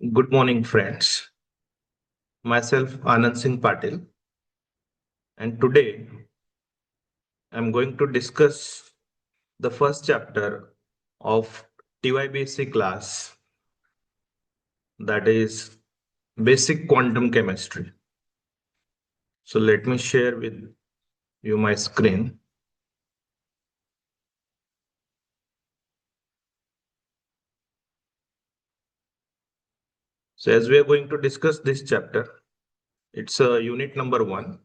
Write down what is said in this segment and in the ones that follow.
Good morning, friends. Myself, Anand Singh Patil, and today I'm going to discuss the first chapter of TYBC class, that is Basic Quantum Chemistry. So let me share with you my screen. So as we are going to discuss this chapter, it's unit number 1,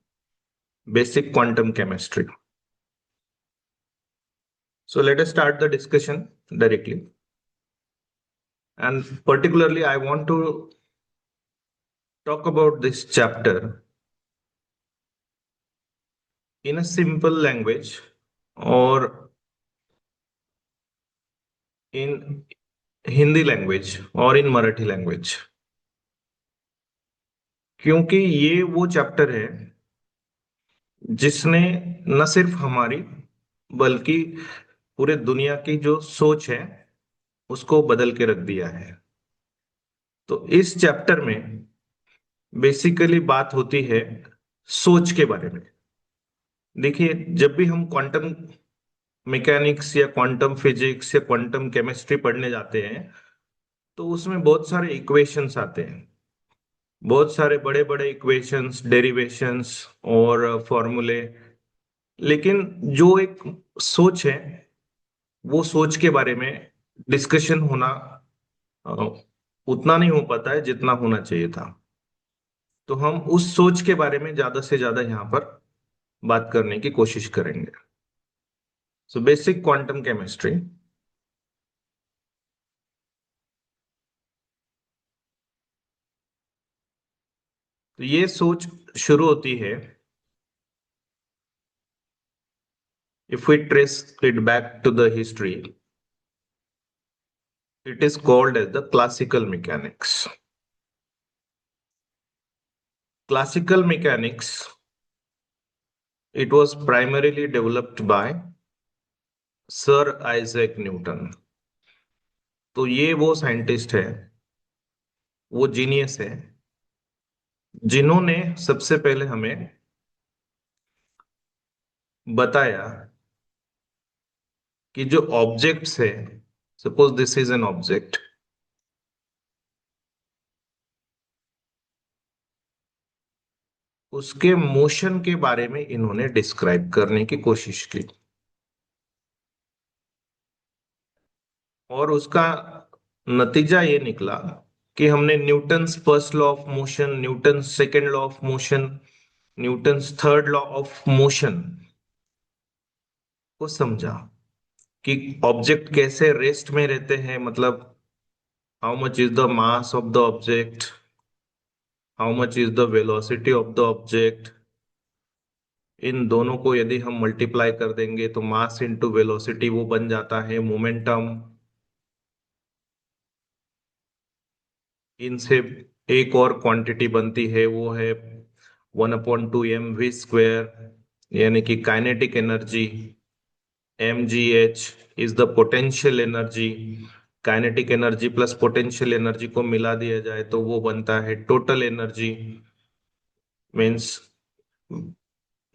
Basic Quantum Chemistry. So let us start the discussion directly. And particularly, I want to talk about this chapter in a simple language or in Hindi language और इन Marathi language, क्योंकि ये वो chapter है जिसने न सिर्फ हमारी बल्कि पूरे दुनिया की जो सोच है उसको बदल के रख दिया है। तो इस चैप्टर में बेसिकली बात होती है सोच के बारे में। देखिए, जब भी हम क्वांटम मैकेनिक्स या क्वांटम फिजिक्स या क्वांटम केमिस्ट्री पढ़ने जाते हैं तो उसमें बहुत सारे इक्वेशंस आते हैं, बहुत सारे बड़े बड़े इक्वेशंस, डेरिवेशंस और फॉर्मूले। लेकिन जो एक सोच है वो सोच के बारे में डिस्कशन होना अ, उतना नहीं हो पाता है जितना होना चाहिए था। तो हम उस सोच के बारे में ज्यादा से ज्यादा यहाँ पर बात करने की कोशिश करेंगे। So basic quantum chemistry. तो ये सोच शुरू होती है, if we trace it back to the history, it is called as the classical mechanics. Classical mechanics, it was primarily developed by sir Isaac Newton. तो ये वो साइंटिस्ट है, वो जीनियस है जिन्होंने सबसे पहले हमें बताया कि जो ऑब्जेक्ट्स है, suppose this is an object, उसके मोशन के बारे में इन्होंने डिस्क्राइब करने की कोशिश की। और उसका नतीजा ये निकला कि हमने Newton's first law of motion, Newton's second law of motion, Newton's third law of motion को समझा कि ऑब्जेक्ट कैसे रेस्ट में रहते हैं, मतलब how much is the mass of the object, how much is the velocity of the object. इन दोनों को यदि हम मल्टीप्लाई कर देंगे तो मास इनटू वेलोसिटी वो बन जाता है मोमेंटम। इनसे एक और क्वांटिटी बनती है, वो है 1/2 mv², यानी कि kinetic energy. mgh is the potential energy. Kinetic energy plus potential energy को मिला दिया जाए तो वो बनता है टोटल एनर्जी। मीन्स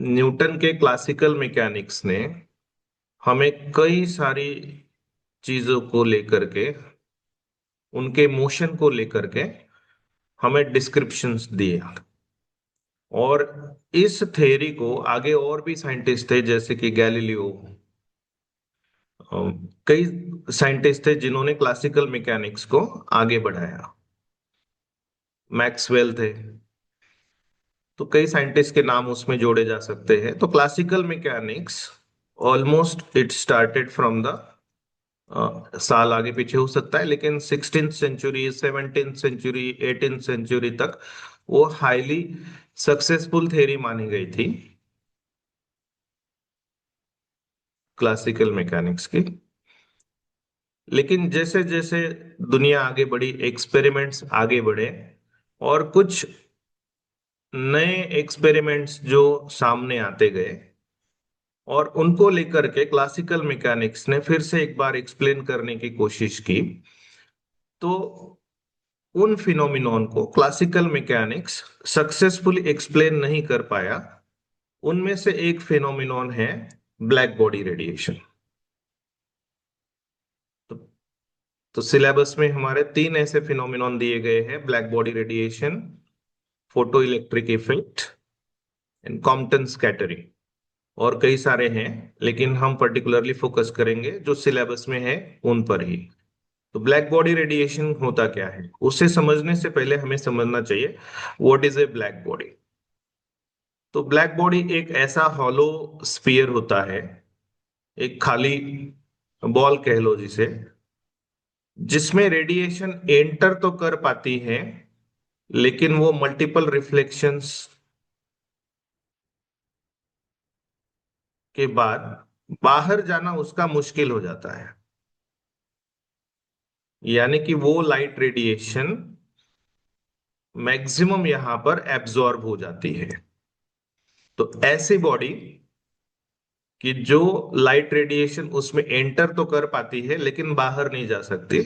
न्यूटन के क्लासिकल मैकेनिक्स ने हमें कई सारी चीजों को लेकर के, उनके मोशन को लेकर के हमें डिस्क्रिप्शंस दिए। और इस थ्योरी को आगे और भी साइंटिस्ट थे जैसे कि गैलीलियो, कई साइंटिस्ट थे जिन्होंने क्लासिकल मैकेनिक्स को आगे बढ़ाया। मैक्सवेल थे। तो कई साइंटिस्ट के नाम उसमें जोड़े जा सकते हैं। तो classical mechanics almost it started from the, साल आगे पीछे हो सकता है लेकिन 16th century, 17th century, 18th century तक वो हाईली सक्सेसफुल थ्योरी मानी गई थी क्लासिकल मैकेनिक्स की। लेकिन जैसे जैसे दुनिया आगे बढ़ी, एक्सपेरिमेंट्स आगे बढ़े और कुछ नए एक्सपेरिमेंट्स जो सामने आते गए और उनको लेकर के क्लासिकल मैकेनिक्स ने फिर से एक बार एक्सप्लेन करने की कोशिश की। तो उन फिनोमिनॉन को क्लासिकल मैकेनिक्स सक्सेसफुली एक्सप्लेन नहीं कर पाया। उनमें से एक फिनोमिनॉन है ब्लैक बॉडी रेडिएशन। तो, तो सिलेबस में हमारे तीन ऐसे फिनोमिनॉन दिए गए हैं: black body radiation, photo electric effect and Compton scattering. और कई सारे हैं, लेकिन हम पर्टिकुलरली फोकस करेंगे जो सिलेबस में है उन पर ही। तो ब्लैक बॉडी रेडिएशन होता क्या है, उसे समझने से पहले हमें समझना चाहिए what is a black body. तो ब्लैक बॉडी एक ऐसा हॉलो स्फीयर होता है, एक खाली बॉल कह लो जिसे, जिसमें रेडिएशन एंटर तो कर पाती है, लेकिन वो मल्टीपल रिफ्लेक्शंस के बाद बाहर जाना उसका मुश्किल हो जाता है। यानी कि वो लाइट रेडिएशन मैक्सिमम यहां पर एब्जॉर्ब हो जाती है। तो ऐसी बॉडी कि जो लाइट रेडिएशन उसमें एंटर तो कर पाती है लेकिन बाहर नहीं जा सकती,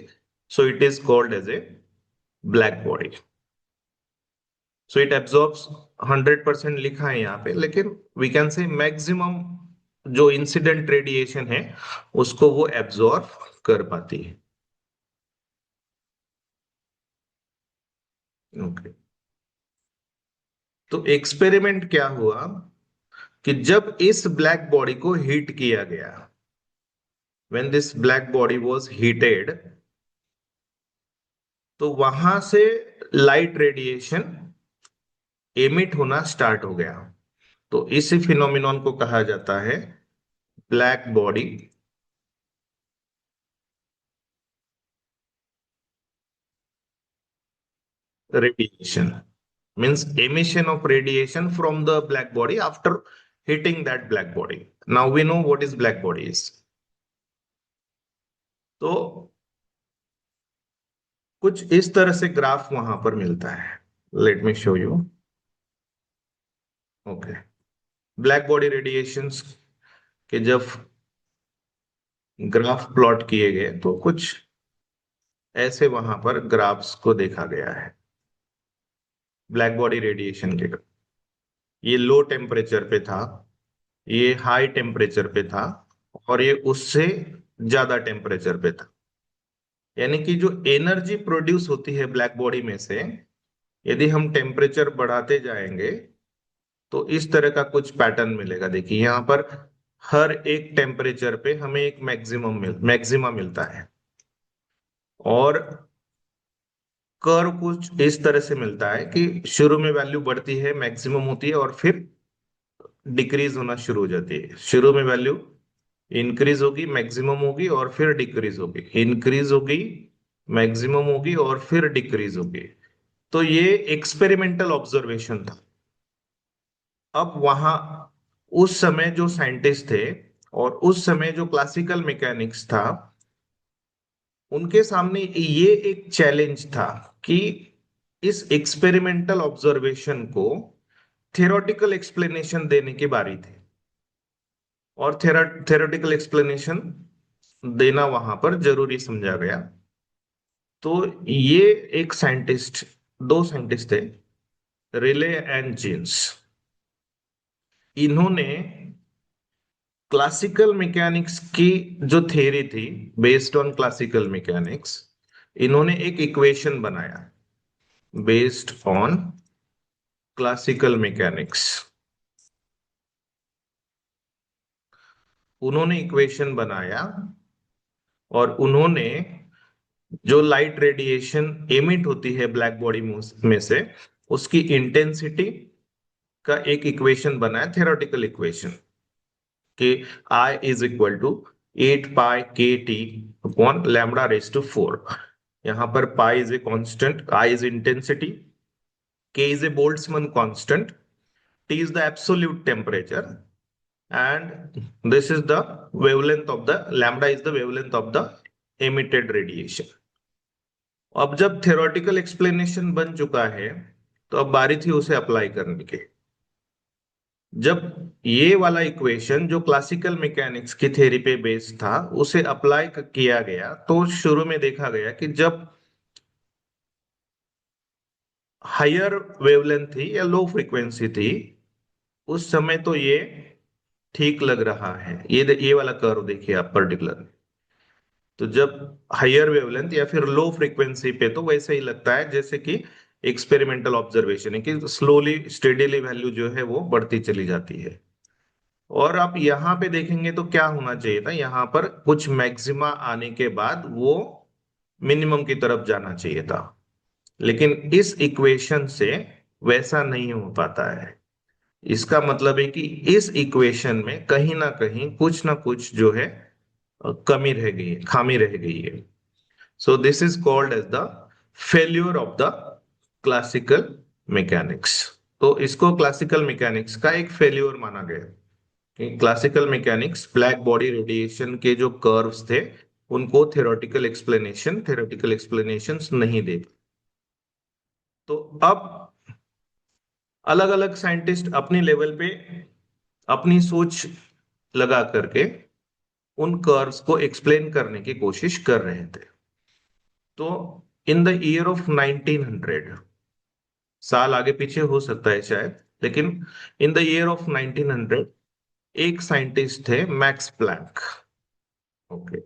so it is called as a black body. So it absorbs 100% लिखा है यहाँ पे, लेकिन वी कैन से मैक्सिमम जो इंसिडेंट रेडिएशन है उसको वो एब्जॉर्ब कर पाती है। ओके। तो एक्सपेरिमेंट क्या हुआ कि जब इस ब्लैक बॉडी को हीट किया गया, when this black body was heated, तो वहां से लाइट रेडिएशन एमिट होना स्टार्ट हो गया। तो इसी फिनोमिनॉन को कहा जाता है black body radiation. Means emission of radiation from the black body after hitting that black body. Now we know what is black body is. तो कुछ इस तरह से ग्राफ वहां पर मिलता है। Let me show you. Okay. Black body radiations के जब ग्राफ प्लॉट किए गए तो कुछ ऐसे वहां पर ग्राफ्स को देखा गया है ब्लैक बॉडी रेडिएशन के। ये लो टेम्परेचर पे था, ये हाई टेम्परेचर पे था, और ये उससे ज्यादा टेम्परेचर पे था। यानी कि जो एनर्जी प्रोड्यूस होती है ब्लैक बॉडी में से, यदि हम टेम्परेचर बढ़ाते जाएंगे तो इस तरह का कुछ पैटर्न मिलेगा। देखिए यहाँ पर हर एक टेम्परेचर पे हमें एक मैक्सिमा मिलता है, और कर्व कुछ इस तरह से मिलता है कि शुरू में वैल्यू बढ़ती है, मैक्सिमम होती है, और फिर डिक्रीज होना शुरू हो जाती है। शुरू में वैल्यू इंक्रीज होगी, मैक्सिमम होगी, और फिर डिक्रीज होगी, इंक्रीज होगी, मैक्सिमम होगी, और फिर डिक्रीज होगी। तो ये एक्सपेरिमेंटल ऑब्जर्वेशन था। अब वहां उस समय जो साइंटिस्ट थे और उस समय जो क्लासिकल मैकेनिक्स था, उनके सामने ये एक चैलेंज था कि इस एक्सपेरिमेंटल ऑब्जर्वेशन को थियोरेटिकल एक्सप्लेनेशन देने की बारी थी। और थियोरेटिकल एक्सप्लेनेशन देना वहां पर जरूरी समझा गया। तो ये एक साइंटिस्ट, दो साइंटिस्ट थे, रिले एंड जीन्स। इन्होंने क्लासिकल मैकेनिक्स की जो थ्योरी थी, बेस्ड ऑन क्लासिकल मैकेनिक्स, इन्होंने एक इक्वेशन बनाया बेस्ड ऑन क्लासिकल मैकेनिक्स। उन्होंने इक्वेशन बनाया, और उन्होंने जो लाइट रेडिएशन एमिट होती है ब्लैक बॉडी में से, उसकी इंटेंसिटी का एक इक्वेशन बनाया, थ्योरेटिकल इक्वेशन, कि I is equal to 8 π kT upon lambda raise to 4। यहां पर pi is a constant, I is intensity, K is a Boltzmann constant, T is the absolute temperature, and this is the wavelength of the lambda is the wavelength of the emitted radiation. अब जब theoretical explanation बन चुका है, तो अब बारी थी उसे अप्लाई करने की। जब ये वाला इक्वेशन जो क्लासिकल मैकेनिक्स की थ्योरी पे बेस्ड था उसे अप्लाई किया गया, तो शुरू में देखा गया कि जब हायर वेवलेंथ थी या लो फ्रीक्वेंसी थी, उस समय तो ये ठीक लग रहा है। ये वाला कर्व देखिए आप पर्टिकुलर। तो जब हायर वेवलेंथ या फिर लो फ्रीक्वेंसी पे तो वैसे ही लगता है जैसे कि एक्सपेरिमेंटल ऑब्जर्वेशन है कि स्लोली स्टेडीली वैल्यू जो है वो बढ़ती चली जाती है। और आप यहाँ पे देखेंगे तो क्या होना चाहिए था, यहाँ पर कुछ मैक्सिमा आने के बाद वो मिनिमम की तरफ जाना चाहिए था। लेकिन इस इक्वेशन से वैसा नहीं हो पाता है। इसका मतलब है कि इस इक्वेशन में कहीं ना कुछ जो है कमी रह गई है, खामी रह गई है। So this is called as the failure of the classical mechanics. तो इसको क्लासिकल मैकेनिक्स का एक फेल्यूर माना गया कि classical mechanics black body radiation के जो कर्व्स थे उनको थ्योरेटिकल एक्सप्लेनेशंस नहीं देते। तो अब अलग अलग साइंटिस्ट अपनी लेवल पे अपनी सोच लगा करके उन कर्व्स को एक्सप्लेन करने की कोशिश कर रहे थे। तो इन द ईयर ऑफ 1900, साल आगे पीछे हो सकता है शायद, लेकिन इन द ईयर ऑफ 1900 एक साइंटिस्ट थे मैक्स प्लैंक। ओके,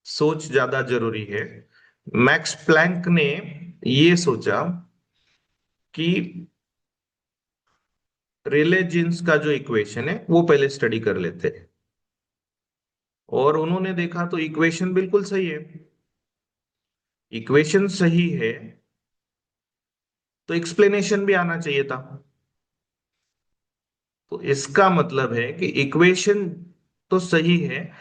सोच ज्यादा जरूरी है। मैक्स प्लैंक ने ये सोचा कि रेले जीन्स का जो इक्वेशन है वो पहले स्टडी कर लेते हैं। और उन्होंने देखा तो इक्वेशन बिल्कुल सही है। इक्वेशन सही है तो एक्सप्लेनेशन भी आना चाहिए था। तो इसका मतलब है कि इक्वेशन तो सही है,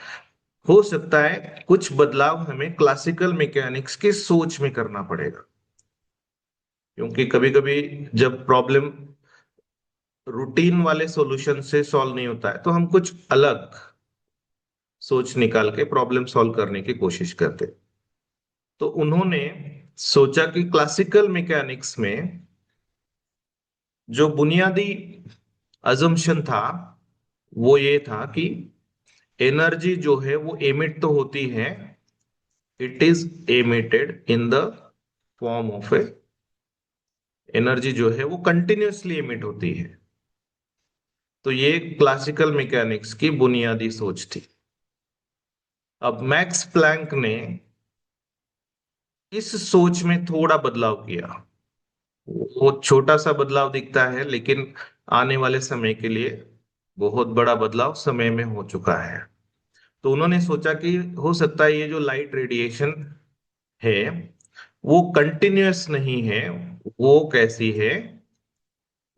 हो सकता है कुछ बदलाव हमें क्लासिकल मैकेनिक्स की सोच में करना पड़ेगा। क्योंकि कभी कभी जब प्रॉब्लम रूटीन वाले सॉल्यूशन से सॉल्व नहीं होता है तो हम कुछ अलग सोच निकाल के प्रॉब्लम सॉल्व करने की कोशिश करते। तो उन्होंने सोचा कि क्लासिकल मैकेनिक्स में जो बुनियादी अजम्पशन था वो ये था कि एनर्जी जो है वो एमिट तो होती है, it is emitted in the form of A, energy जो है वो कंटिन्यूअसली एमिट होती है। तो ये क्लासिकल मैकेनिक्स की बुनियादी सोच थी। अब मैक्स प्लैंक ने इस सोच में थोड़ा बदलाव किया। वो छोटा सा बदलाव दिखता है लेकिन आने वाले समय के लिए बहुत बड़ा बदलाव समय में हो चुका है। तो उन्होंने सोचा कि हो सकता है ये जो लाइट रेडिएशन है वो कंटिन्यूअस नहीं है। वो कैसी है,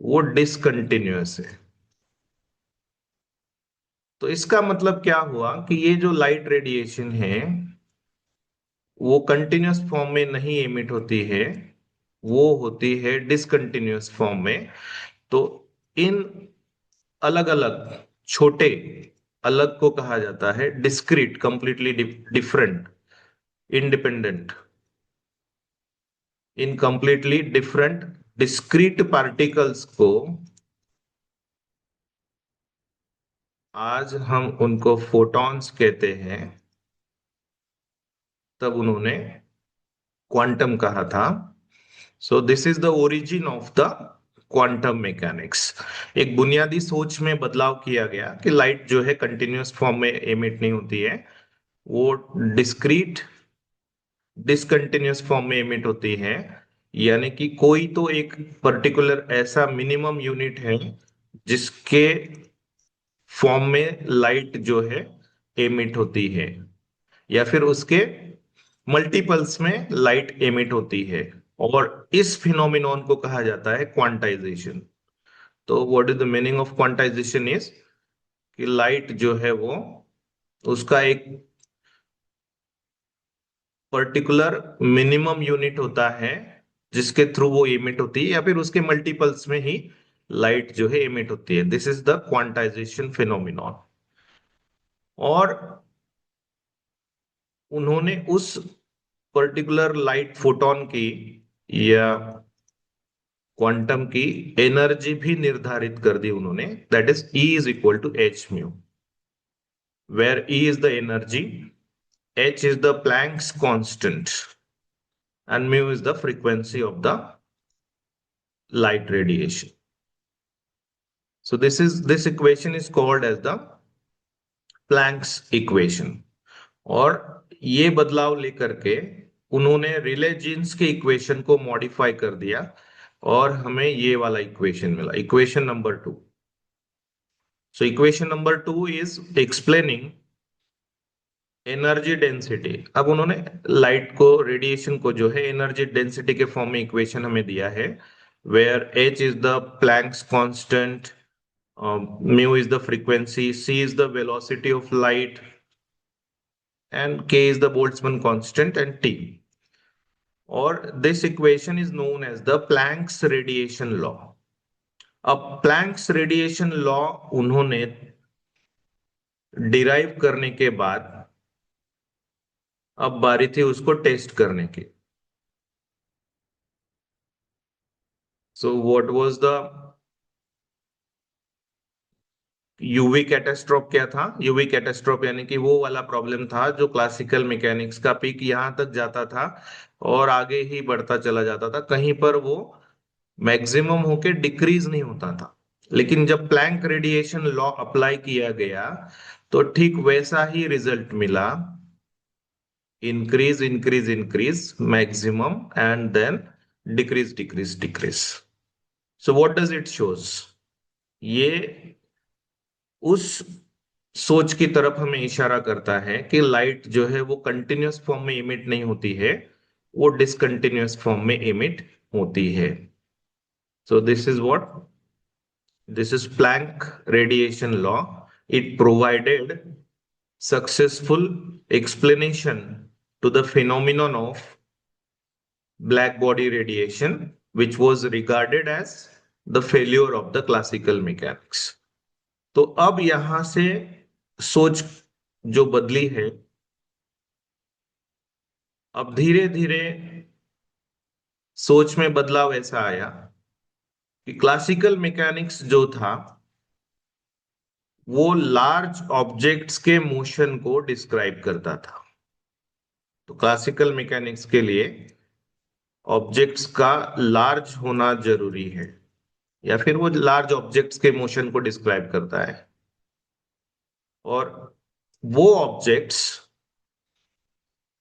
वो डिसकंटिन्यूअस है। तो इसका मतलब क्या हुआ कि ये जो लाइट रेडिएशन है वो कंटिन्यूअस फॉर्म में नहीं एमिट होती है, वो होती है डिसकंटिन्यूअस फॉर्म में। तो इन अलग अलग छोटे अलग को कहा जाता है discrete, completely different, independent. In completely different discrete particles को आज हम उनको फोटॉन्स कहते हैं। तब उन्होंने क्वांटम कहा था। सो this is the origin of the quantum mechanics. एक बुनियादी सोच में बदलाव किया गया कि लाइट जो है कंटिन्यूअस फॉर्म में एमिट नहीं होती है, वो डिस्क्रीट डिसकंटिन्यूअस फॉर्म में एमिट होती है। यानी कि कोई तो एक पर्टिकुलर ऐसा मिनिमम यूनिट है जिसके फॉर्म में लाइट जो है एमिट होती है, या फिर उसके मल्टीपल्स में लाइट एमिट होती है। और इस फिनोमिनॉन को कहा जाता है क्वांटाइजेशन। तो what is the meaning of quantization is कि लाइट जो है वो उसका एक पर्टिकुलर मिनिमम यूनिट होता है जिसके थ्रू वो एमिट होती है, या फिर उसके मल्टीपल्स में ही लाइट जो है एमिट होती है। This is the quantization phenomenon. और उन्होंने उस पर्टिकुलर लाइट फोटोन की या क्वांटम की एनर्जी भी निर्धारित कर दी उन्होंने, that is E is equal to H mu, where E is the energy, H is the Planck's constant, and mu is the frequency of the light radiation. So this equation is called as the Planck's equation. और ये बदलाव लेकर के उन्होंने Rayleigh Jeans के equation को modify कर दिया और हमें ये वाला इक्वेशन मिला, equation number 2. So equation number 2 is explaining energy density. अब उन्होंने लाइट को, रेडिएशन को जो है एनर्जी डेंसिटी के फॉर्म में इक्वेशन हमें दिया है, where h is the Planck's constant, mu is the frequency, c is the velocity of light, and k is the Boltzmann constant, and t. Or this equation is known as the Planck's radiation law. अब Planck's radiation law उन्होंने derive करने के बाद अब बारी थी उसको test करने की. So what was the UV catastrophe? क्या था यूवी कैटास्ट्रोफ? यानी कि वो वाला प्रॉब्लम था जो क्लासिकल मैकेनिक्स का पीक यहां तक जाता था और आगे ही बढ़ता चला जाता था, कहीं पर वो मैक्सिमम होके डिक्रीज नहीं होता था. लेकिन जब प्लैंक रेडिएशन लॉ अप्लाई किया गया तो ठीक वैसा ही रिजल्ट मिला, increase increase increase maximum and then decrease decrease decrease. So what does it shows? ये उस सोच की तरफ हमें इशारा करता है कि लाइट जो है वो कंटिन्यूअस फॉर्म में इमिट नहीं होती है, वो डिसकंटिन्यूअस फॉर्म में इमिट होती है. So this is what, this is Planck radiation law. It provided successful explanation to the phenomenon of black body radiation, which was regarded as the failure of the classical mechanics. तो अब यहां से सोच जो बदली है, अब धीरे धीरे सोच में बदलाव ऐसा आया कि क्लासिकल मैकेनिक्स जो था वो लार्ज ऑब्जेक्ट्स के मोशन को डिस्क्राइब करता था. तो क्लासिकल मैकेनिक्स के लिए ऑब्जेक्ट्स का लार्ज होना जरूरी है, या फिर वो लार्ज ऑब्जेक्ट्स के मोशन को डिस्क्राइब करता है. और वो objects,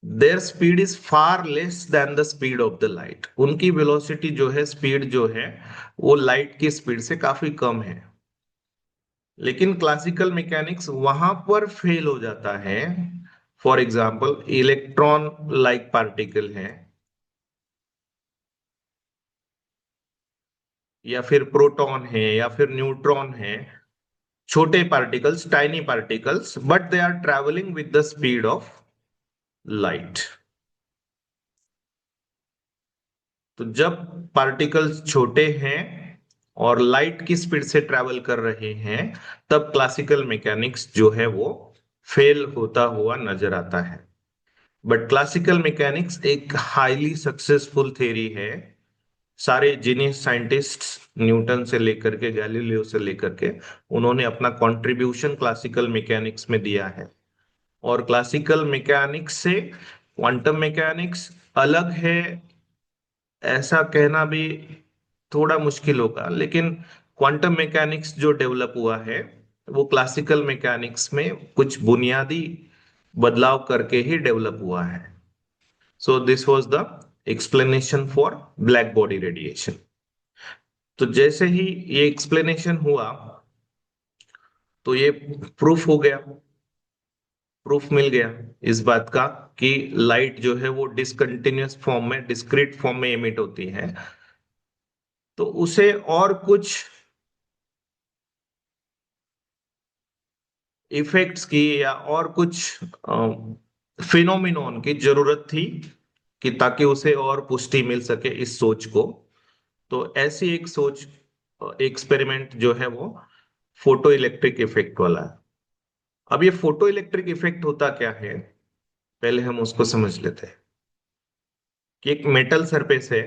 there speed is far less than the speed of the light. उनकी वेलोसिटी जो है, स्पीड जो है, वो लाइट की स्पीड से काफी कम है. लेकिन क्लासिकल मैकेनिक्स वहां पर फेल हो जाता है. For example electron like particle है, या फिर प्रोटॉन है, या फिर न्यूट्रॉन है, छोटे particles, tiny particles, but they are travelling with the speed of light. तो जब पार्टिकल्स छोटे हैं और लाइट की स्पीड से ट्रेवल कर रहे हैं, तब क्लासिकल मैकेनिक्स जो है वो फेल होता हुआ नजर आता है. बट क्लासिकल मैकेनिक्स एक हाईली सक्सेसफुल थ्योरी है. सारे जीनियस साइंटिस्ट्स, न्यूटन से लेकर के गैलीलियो से लेकर के, उन्होंने अपना कंट्रीब्यूशन क्लासिकल मैकेनिक्स में दिया है. और क्लासिकल मैकेनिक्स से क्वांटम मैकेनिक्स अलग है ऐसा कहना भी थोड़ा मुश्किल होगा, लेकिन क्वांटम मैकेनिक्स जो डेवलप हुआ है वो क्लासिकल मैकेनिक्स में कुछ बुनियादी बदलाव करके ही डेवलप हुआ है. So this was the explanation for black body radiation. तो जैसे ही ये एक्सप्लेनेशन हुआ तो ये प्रूफ हो गया, प्रूफ मिल गया इस बात का कि लाइट जो है वो डिसकंटिन्यूअस फॉर्म में, डिस्क्रीट फॉर्म में एमिट होती है. तो उसे और कुछ इफेक्ट्स की या और कुछ फिनोमिनॉन की जरूरत थी कि ताकि उसे और पुष्टि मिल सके इस सोच को. तो ऐसी एक सोच, एक्सपेरिमेंट जो है वो फोटो इलेक्ट्रिक इफेक्ट वाला है. अब ये फोटो इलेक्ट्रिक इफेक्ट होता क्या है, पहले हम उसको समझ लेते हैं. कि एक मेटल सरफेस है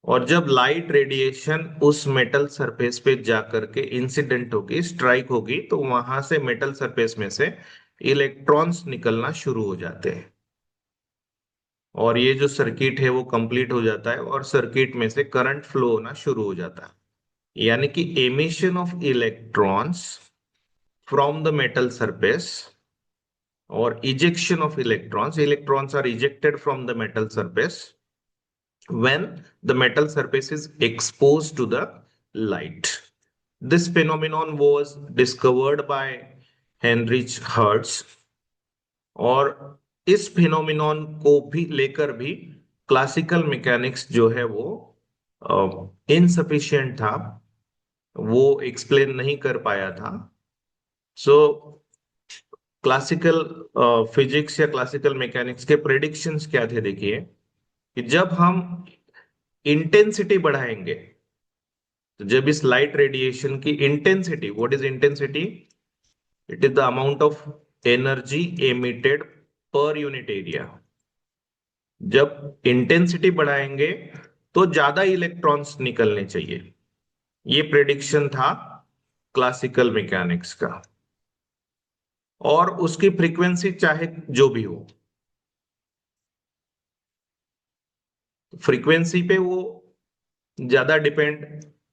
और जब लाइट रेडिएशन उस मेटल सरफेस पे जाकर के इंसिडेंट होगी, स्ट्राइक होगी, तो वहां से मेटल सरफेस में से इलेक्ट्रॉन्स निकलना शुरू हो जाते हैं. और ये जो सर्किट है वो कंप्लीट हो जाता है और सर्किट में से करंट फ्लो होना शुरू हो जाता है। यानी कि emission of electrons from the metal surface और ejection of electrons, electrons are ejected from the metal surface when the metal surface is exposed to the light. This phenomenon was discovered by Heinrich Hertz और इस phenomenon को भी लेकर भी classical mechanics जो है वो इनसफिशिएंट था, वो एक्सप्लेन नहीं कर पाया था। सो क्लासिकल फिजिक्स या क्लासिकल मैकेनिक्स के प्रेडिक्शंस क्या थे, देखिए कि जब हम इंटेंसिटी बढ़ाएंगे, तो जब इस लाइट रेडिएशन की intensity, what is intensity? It is the amount of energy emitted per unit area. जब इंटेंसिटी बढ़ाएंगे तो ज्यादा इलेक्ट्रॉन्स निकलने चाहिए। ये प्रेडिक्शन था क्लासिकल मैकेनिक्स का। और उसकी फ्रीक्वेंसी चाहे जो भी हो, फ्रीक्वेंसी पे वो ज्यादा डिपेंड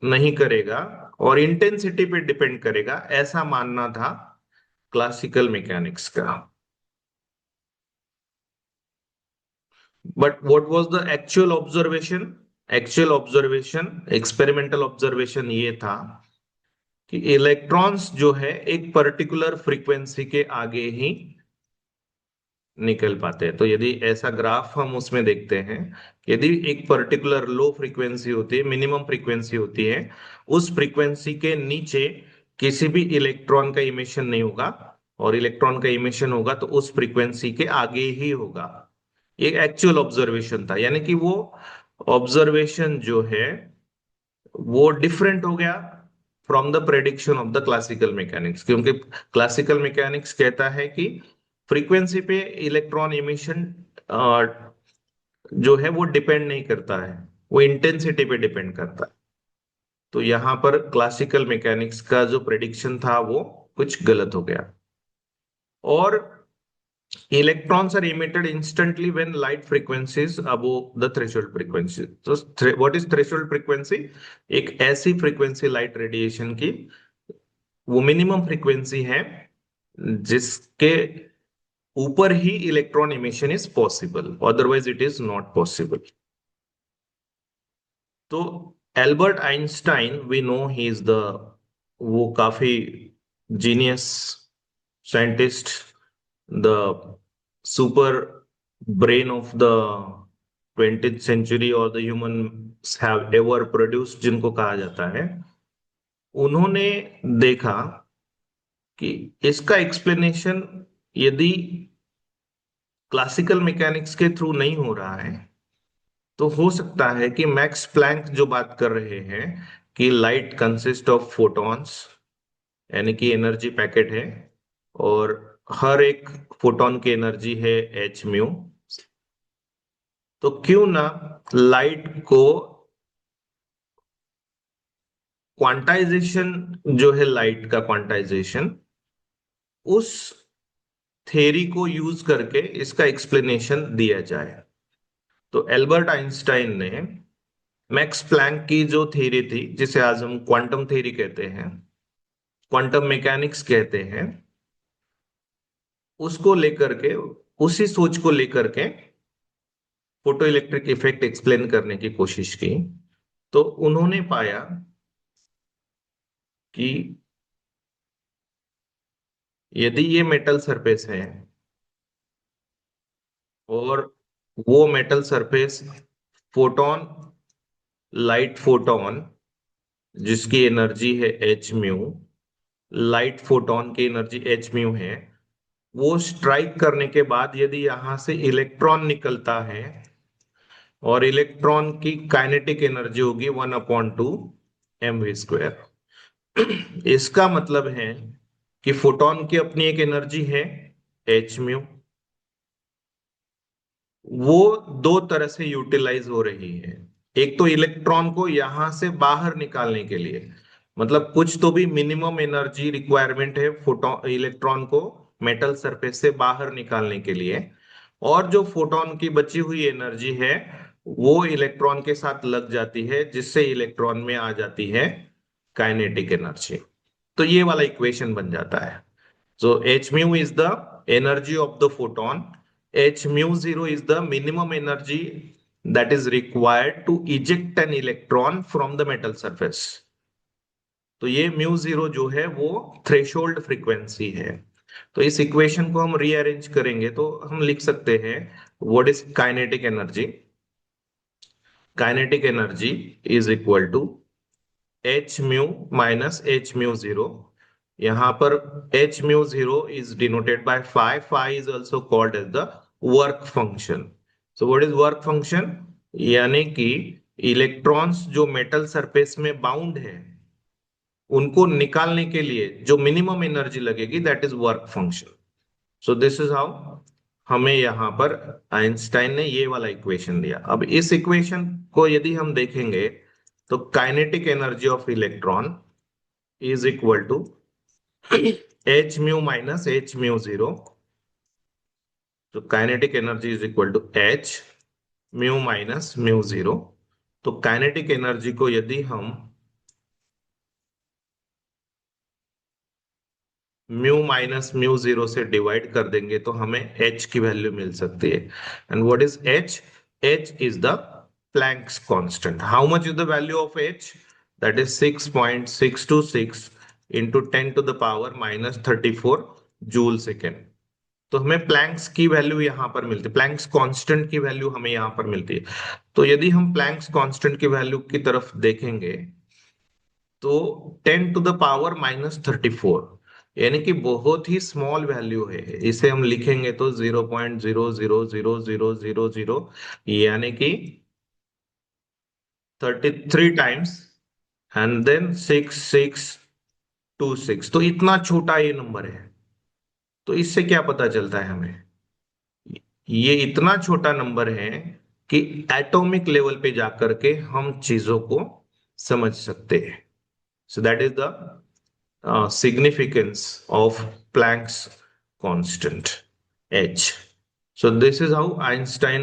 नहीं करेगा और इंटेंसिटी पे डिपेंड करेगा, ऐसा मानना था क्लासिकल मैकेनिक्स का। But what was the actual observation? Actual observation, experimental observation ये था कि इलेक्ट्रॉन्स जो है एक पर्टिकुलर फ्रीक्वेंसी के आगे ही निकल पाते हैं। तो यदि ऐसा ग्राफ हम उसमें देखते हैं, यदि एक पर्टिकुलर लो फ्रीक्वेंसी होती है, मिनिमम फ्रीक्वेंसी होती है, उस फ्रीक्वेंसी के नीचे किसी भी इलेक्ट्रॉन का इमिशन नहीं होगा, और इलेक्ट्रॉन का इमिशन होगा तो उस फ्रीक्वेंसी के आगे ही होगा। ये एक्चुअल ऑब्जर्वेशन था, यानी कि वो ऑब्जर्वेशन जो है वो डिफरेंट हो गया from the prediction of the classical mechanics, क्योंकि क्लासिकल मैकेनिक्स कहता है कि फ्रीक्वेंसी पे इलेक्ट्रॉन इमिशन जो है वो डिपेंड नहीं करता है, वो इंटेंसिटी पे डिपेंड करता है। तो यहाँ पर क्लासिकल मैकेनिक्स का जो प्रेडिक्शन था वो कुछ गलत हो गया। और electrons are emitted instantly when light frequency is above the threshold frequency. So what is threshold frequency? एक ऐसी फ्रीक्वेंसी लाइट रेडिएशन की, वो मिनिमम फ्रीक्वेंसी है जिसके ऊपर ही electron emission is possible, otherwise it is not possible. तो Albert Einstein, we know he is the, वो काफी genius scientist, the super brain of the 20th century और the human have ever produced जिनको कहा जाता है, उन्होंने देखा कि इसका एक्सप्लेनेशन यदि क्लासिकल मैकेनिक्स के थ्रू नहीं हो रहा है, तो हो सकता है कि मैक्स प्लैंक जो बात कर रहे हैं कि लाइट कंसिस्ट ऑफ फोटॉन्स, यानी कि एनर्जी पैकेट है, और हर एक फोटॉन की एनर्जी है एच म्यू। तो क्यों ना लाइट को क्वांटाइजेशन, जो है लाइट का क्वांटाइजेशन, उस थ्योरी को यूज करके इसका एक्सप्लेनेशन दिया जाए। तो एल्बर्ट आइंस्टाइन ने मैक्स प्लैंक की जो थ्योरी थी, जिसे आज हम क्वांटम थ्योरी कहते हैं, क्वांटम मैकेनिक्स कहते हैं, उसको लेकर के, उसी सोच को लेकर के फोटो इलेक्ट्रिक इफेक्ट एक्सप्लेन करने की कोशिश की। तो उन्होंने पाया कि यदि ये मेटल सरफेस है और वो metal surface photon, light photon जिसकी एनर्जी है एच म्यू, लाइट फोटोन की एनर्जी एच म्यू है, वो स्ट्राइक करने के बाद यदि यहां से इलेक्ट्रॉन निकलता है, और इलेक्ट्रॉन की काइनेटिक एनर्जी होगी 1/2 mv²। इसका मतलब है कि फोटोन की अपनी एक एनर्जी है एच म्यू, वो दो तरह से यूटिलाइज हो रही है। एक तो इलेक्ट्रॉन को यहां से बाहर निकालने के लिए, मतलब कुछ तो भी मिनिमम एनर्जी रिक्वायरमेंट है फोटोन, इलेक्ट्रॉन को मेटल सरफेस से बाहर निकालने के लिए। और जो फोटोन की बची हुई एनर्जी है वो इलेक्ट्रॉन के साथ लग जाती है, जिससे इलेक्ट्रॉन में आ जाती है काइनेटिक एनर्जी। तो ये वाला इक्वेशन बन जाता है। So H mu is the energy of the photon, H mu zero is the minimum energy that is required to eject an electron from the metal surface। तो ये म्यू जीरो जो है वो थ्रेशोल्ड फ्रीक्वेंसी है। तो इस equation को हम रीअरेंज करेंगे तो हम लिख सकते हैं what is kinetic energy. Kinetic energy is equal to H mu minus H mu zero. यहां पर H mu zero is denoted by phi, phi is also called as the work function. So what is work function, यानी कि electrons जो metal surface में bound है उनको निकालने के लिए जो मिनिमम एनर्जी लगेगी that is work function. So this is how हमें यहां पर आइंस्टाइन ने ये वाला इक्वेशन दिया। अब इस इक्वेशन को यदि हम देखेंगे तो kinetic energy of electron is equal to H mu minus H mu zero. तो kinetic energy is equal to H mu minus mu zero. तो काइनेटिक एनर्जी को यदि हम म्यू माइनस म्यू जीरो से डिवाइड कर देंगे तो हमें एच की वैल्यू मिल सकती है। And what is H, H is the Planck's constant. How much is the value of H, that is 6.626 into 10 to the power -34 joule second. तो हमें प्लैंक्स की वैल्यू यहां पर मिलती है, प्लैंक्स कांस्टेंट की वैल्यू हमें यहां पर मिलती है। तो यदि हम प्लैंक्स कांस्टेंट की वैल्यू की तरफ देखेंगे तो 10 to the power -34, यानी कि बहुत ही स्मॉल वैल्यू है। इसे हम लिखेंगे तो 0.00000, यानी कि 33 टाइम्स एंड देन 6626। तो इतना छोटा ये नंबर है। तो इससे क्या पता चलता है हमें, ये इतना छोटा नंबर है कि एटॉमिक लेवल पे जाकर के हम चीजों को समझ सकते हैं। So that is the significance of Planck's constant h. So this is how Einstein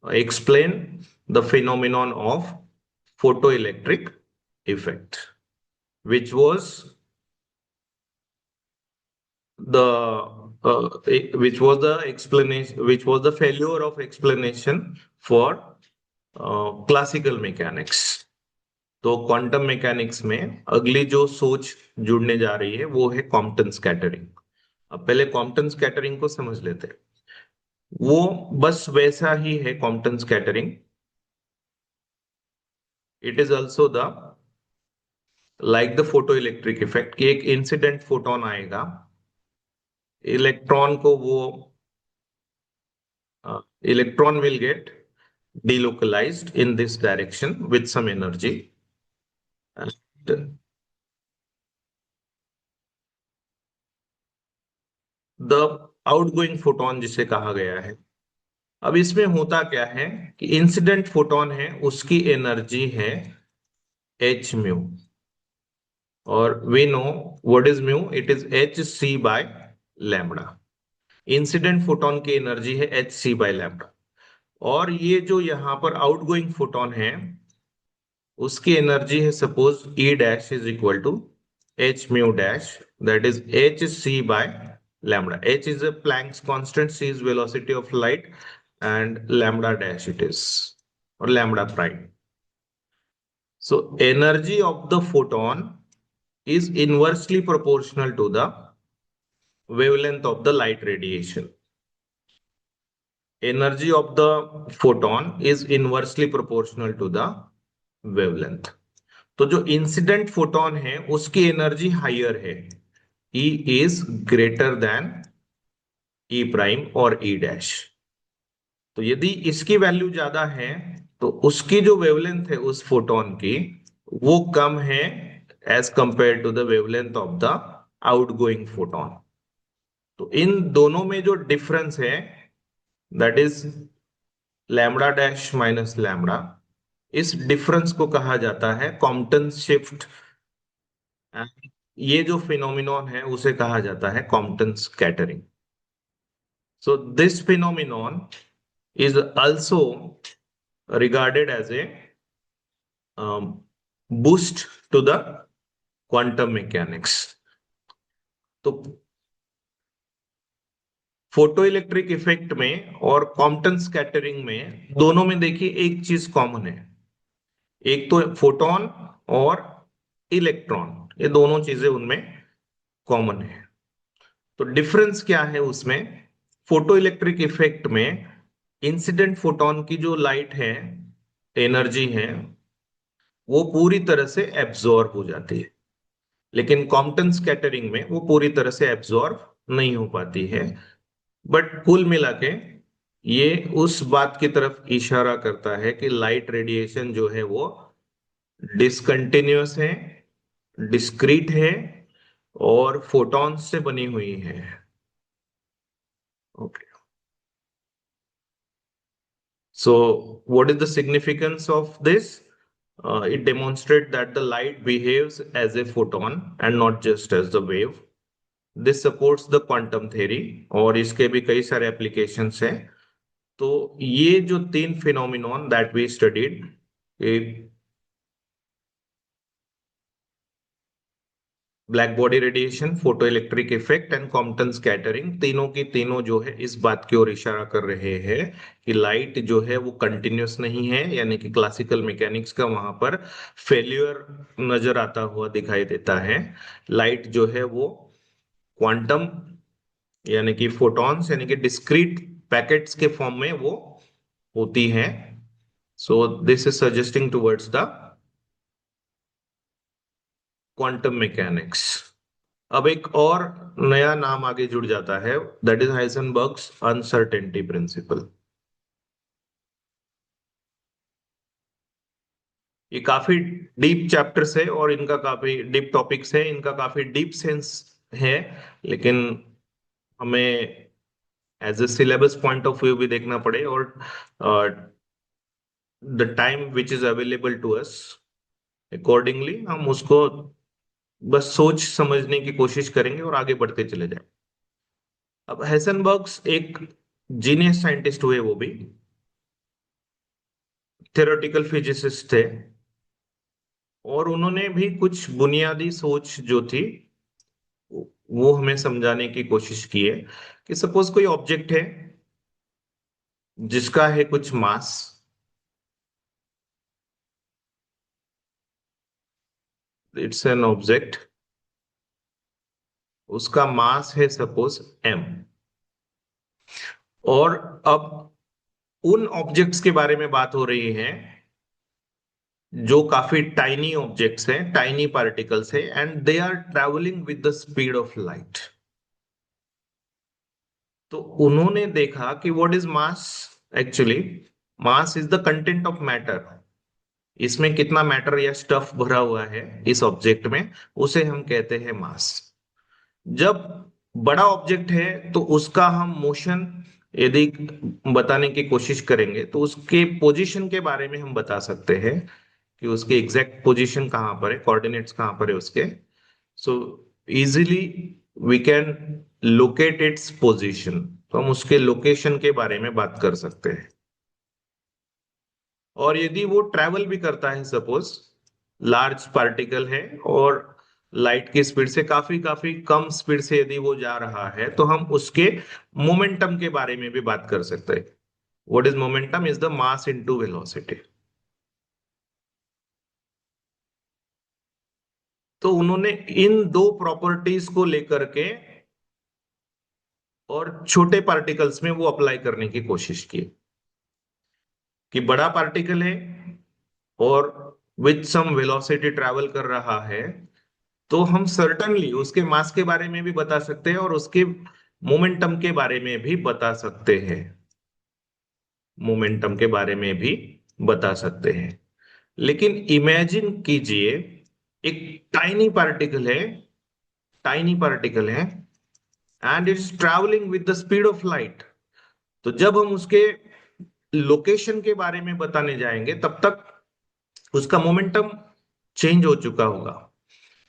explained the phenomenon of photoelectric effect, which was the explanation, which was the failure of explanation for classical mechanics. तो quantum mechanics में अगली जो सोच जुड़ने जा रही है वो है कॉम्पटन स्कैटरिंग। अब पहले कॉम्पटन स्कैटरिंग को समझ लेते हैं। वो बस वैसा ही है Compton scattering. It is also the like the photo electric effect कि एक इंसिडेंट फोटोन आएगा, इलेक्ट्रॉन को वो electron will get delocalized in this direction with some energy, and the outgoing photon जिसे कहा गया है। अब इसमें होता क्या है कि इंसिडेंट फोटोन है उसकी एनर्जी है एच म्यू, और we know what is mu, it is H C by lambda. Incident photon की एनर्जी है एच सी बाय लैम्बडा, और ये जो यहाँ पर आउटगोइंग फोटोन है उसकी एनर्जी है suppose E dash is equal to H mu dash, that is H C by lambda। h is a Planck's constant, c is velocity of light, and lambda dash it is, or lambda prime। So energy of the photon is inversely proportional to the wavelength of the light radiation। Energy of the photon is inversely proportional to the wavelength। तो जो incident photon है उसकी energy higher है, E is greater than E prime और E dash. तो यदि इसकी value ज्यादा है तो उसकी जो वेवलेंथ है उस फोटोन की वो कम है as compare to the wavelength of the outgoing photon. तो इन दोनों में जो डिफरेंस है that is lambda dash minus lambda, इस डिफरेंस को कहा जाता है कॉम्पटन शिफ्ट। ये जो फिनोमिनॉन है उसे कहा जाता है Compton scattering. So this phenomenon is also regarded as a boost to the quantum mechanics. तो फोटो इलेक्ट्रिक इफेक्ट में और कॉम्पटन स्कैटरिंग में दोनों में देखिए एक चीज कॉमन है, एक तो फोटोन और इलेक्ट्रॉन, ये दोनों चीजें उनमें कॉमन है। तो डिफरेंस क्या है उसमें? फोटो इलेक्ट्रिक इफेक्ट में इंसिडेंट फोटोन की जो लाइट है, एनर्जी है, वो पूरी तरह से एब्जॉर्ब हो जाती है, लेकिन कॉम्पटन स्कैटरिंग में वो पूरी तरह से एब्जॉर्ब नहीं हो पाती है। बट कुल मिला के ये उस बात की तरफ इशारा करता है कि लाइट रेडिएशन जो है वो डिसकंटिन्यूअस है, डिस्क्रीट है और फोटॉन्स से बनी हुई है। Okay, so what is the significance of this? It demonstrates that the light behaves as a photon and not just as the wave. This supports the quantum theory और इसके भी कई सारे एप्लीकेशंस हैं। तो ये जो तीन phenomenon that we studied, black body radiation, photo electric effect and Compton scattering, तीनों की तीनों जो है इस बात की ओर इशारा कर रहे हैं कि लाइट जो है वो कंटिन्यूअस नहीं है, यानी कि क्लासिकल मैकेनिक्स का वहां पर फेल्यूर नजर आता हुआ दिखाई देता है। लाइट जो है वो क्वांटम यानी कि फोटॉन्स यानी कि डिस्क्रीट पैकेट्स के फॉर्म में वो होती है। So this is suggesting towards the quantum mechanics. अब एक और नया नाम आगे जुड़ जाता है, दैट इज हाइजेनबर्ग्स अनसर्टेनिटी प्रिंसिपल। ये काफी डीप चैप्टर्स है और इनका काफी डीप टॉपिक्स है, इनका काफी डीप सेंस है, लेकिन हमें as a syllabus point of view भी देखना पड़े और the time which is available to us accordingly हम उसको बस सोच समझने की कोशिश करेंगे और आगे बढ़ते चले जाएं। अब हेसनबर्ग्स एक जीनियस साइंटिस्ट हुए, वो भी थ्योरेटिकल फिजिसिस्ट थे, और उन्होंने भी कुछ बुनियादी सोच जो थी वो हमें समझाने की कोशिश की है कि सपोज कोई ऑब्जेक्ट है जिसका है कुछ मास, इट्स एन ऑब्जेक्ट, उसका मास है सपोज m, और अब उन ऑब्जेक्ट्स के बारे में बात हो रही है जो काफी टाइनी ऑब्जेक्ट्स हैं, टाइनी पार्टिकल्स है, and they are travelling with the speed of light. तो उन्होंने देखा कि what is mass? Actually mass is the content of matter, इसमें कितना मैटर या स्टफ भरा हुआ है इस ऑब्जेक्ट में, उसे हम कहते हैं मास। जब बड़ा ऑब्जेक्ट है तो उसका हम मोशन यदि बताने की कोशिश करेंगे तो उसके पोजीशन के बारे में हम बता सकते हैं कि उसकी एग्जैक्ट पोजीशन कहाँ पर है, कोऑर्डिनेट्स कहाँ पर है उसके। So easily we can locate its position, तो हम उसके लोकेशन के बारे में बात कर सकते हैं। और यदि वो ट्रैवल भी करता है, सपोज लार्ज पार्टिकल है और लाइट की स्पीड से काफी काफी कम स्पीड से यदि वो जा रहा है, तो हम उसके मोमेंटम के बारे में भी बात कर सकते हैं। What is momentum? Is the mass into velocity. तो उन्होंने इन दो प्रॉपर्टीज को लेकर के और छोटे पार्टिकल्स में वो अप्लाई करने की कोशिश की कि बड़ा पार्टिकल है और विथ सम वेलोसिटी ट्रैवल कर रहा है, तो हम सर्टनली उसके मास के बारे में भी बता सकते हैं और उसके मोमेंटम के बारे में भी बता सकते हैं, मोमेंटम के बारे में भी बता सकते हैं। लेकिन इमेजिन कीजिए एक टाइनी पार्टिकल है, टाइनी पार्टिकल है and it's travelling with the speed of light. तो जब हम उसके लोकेशन के बारे में बताने जाएंगे तब तक उसका मोमेंटम चेंज हो चुका होगा,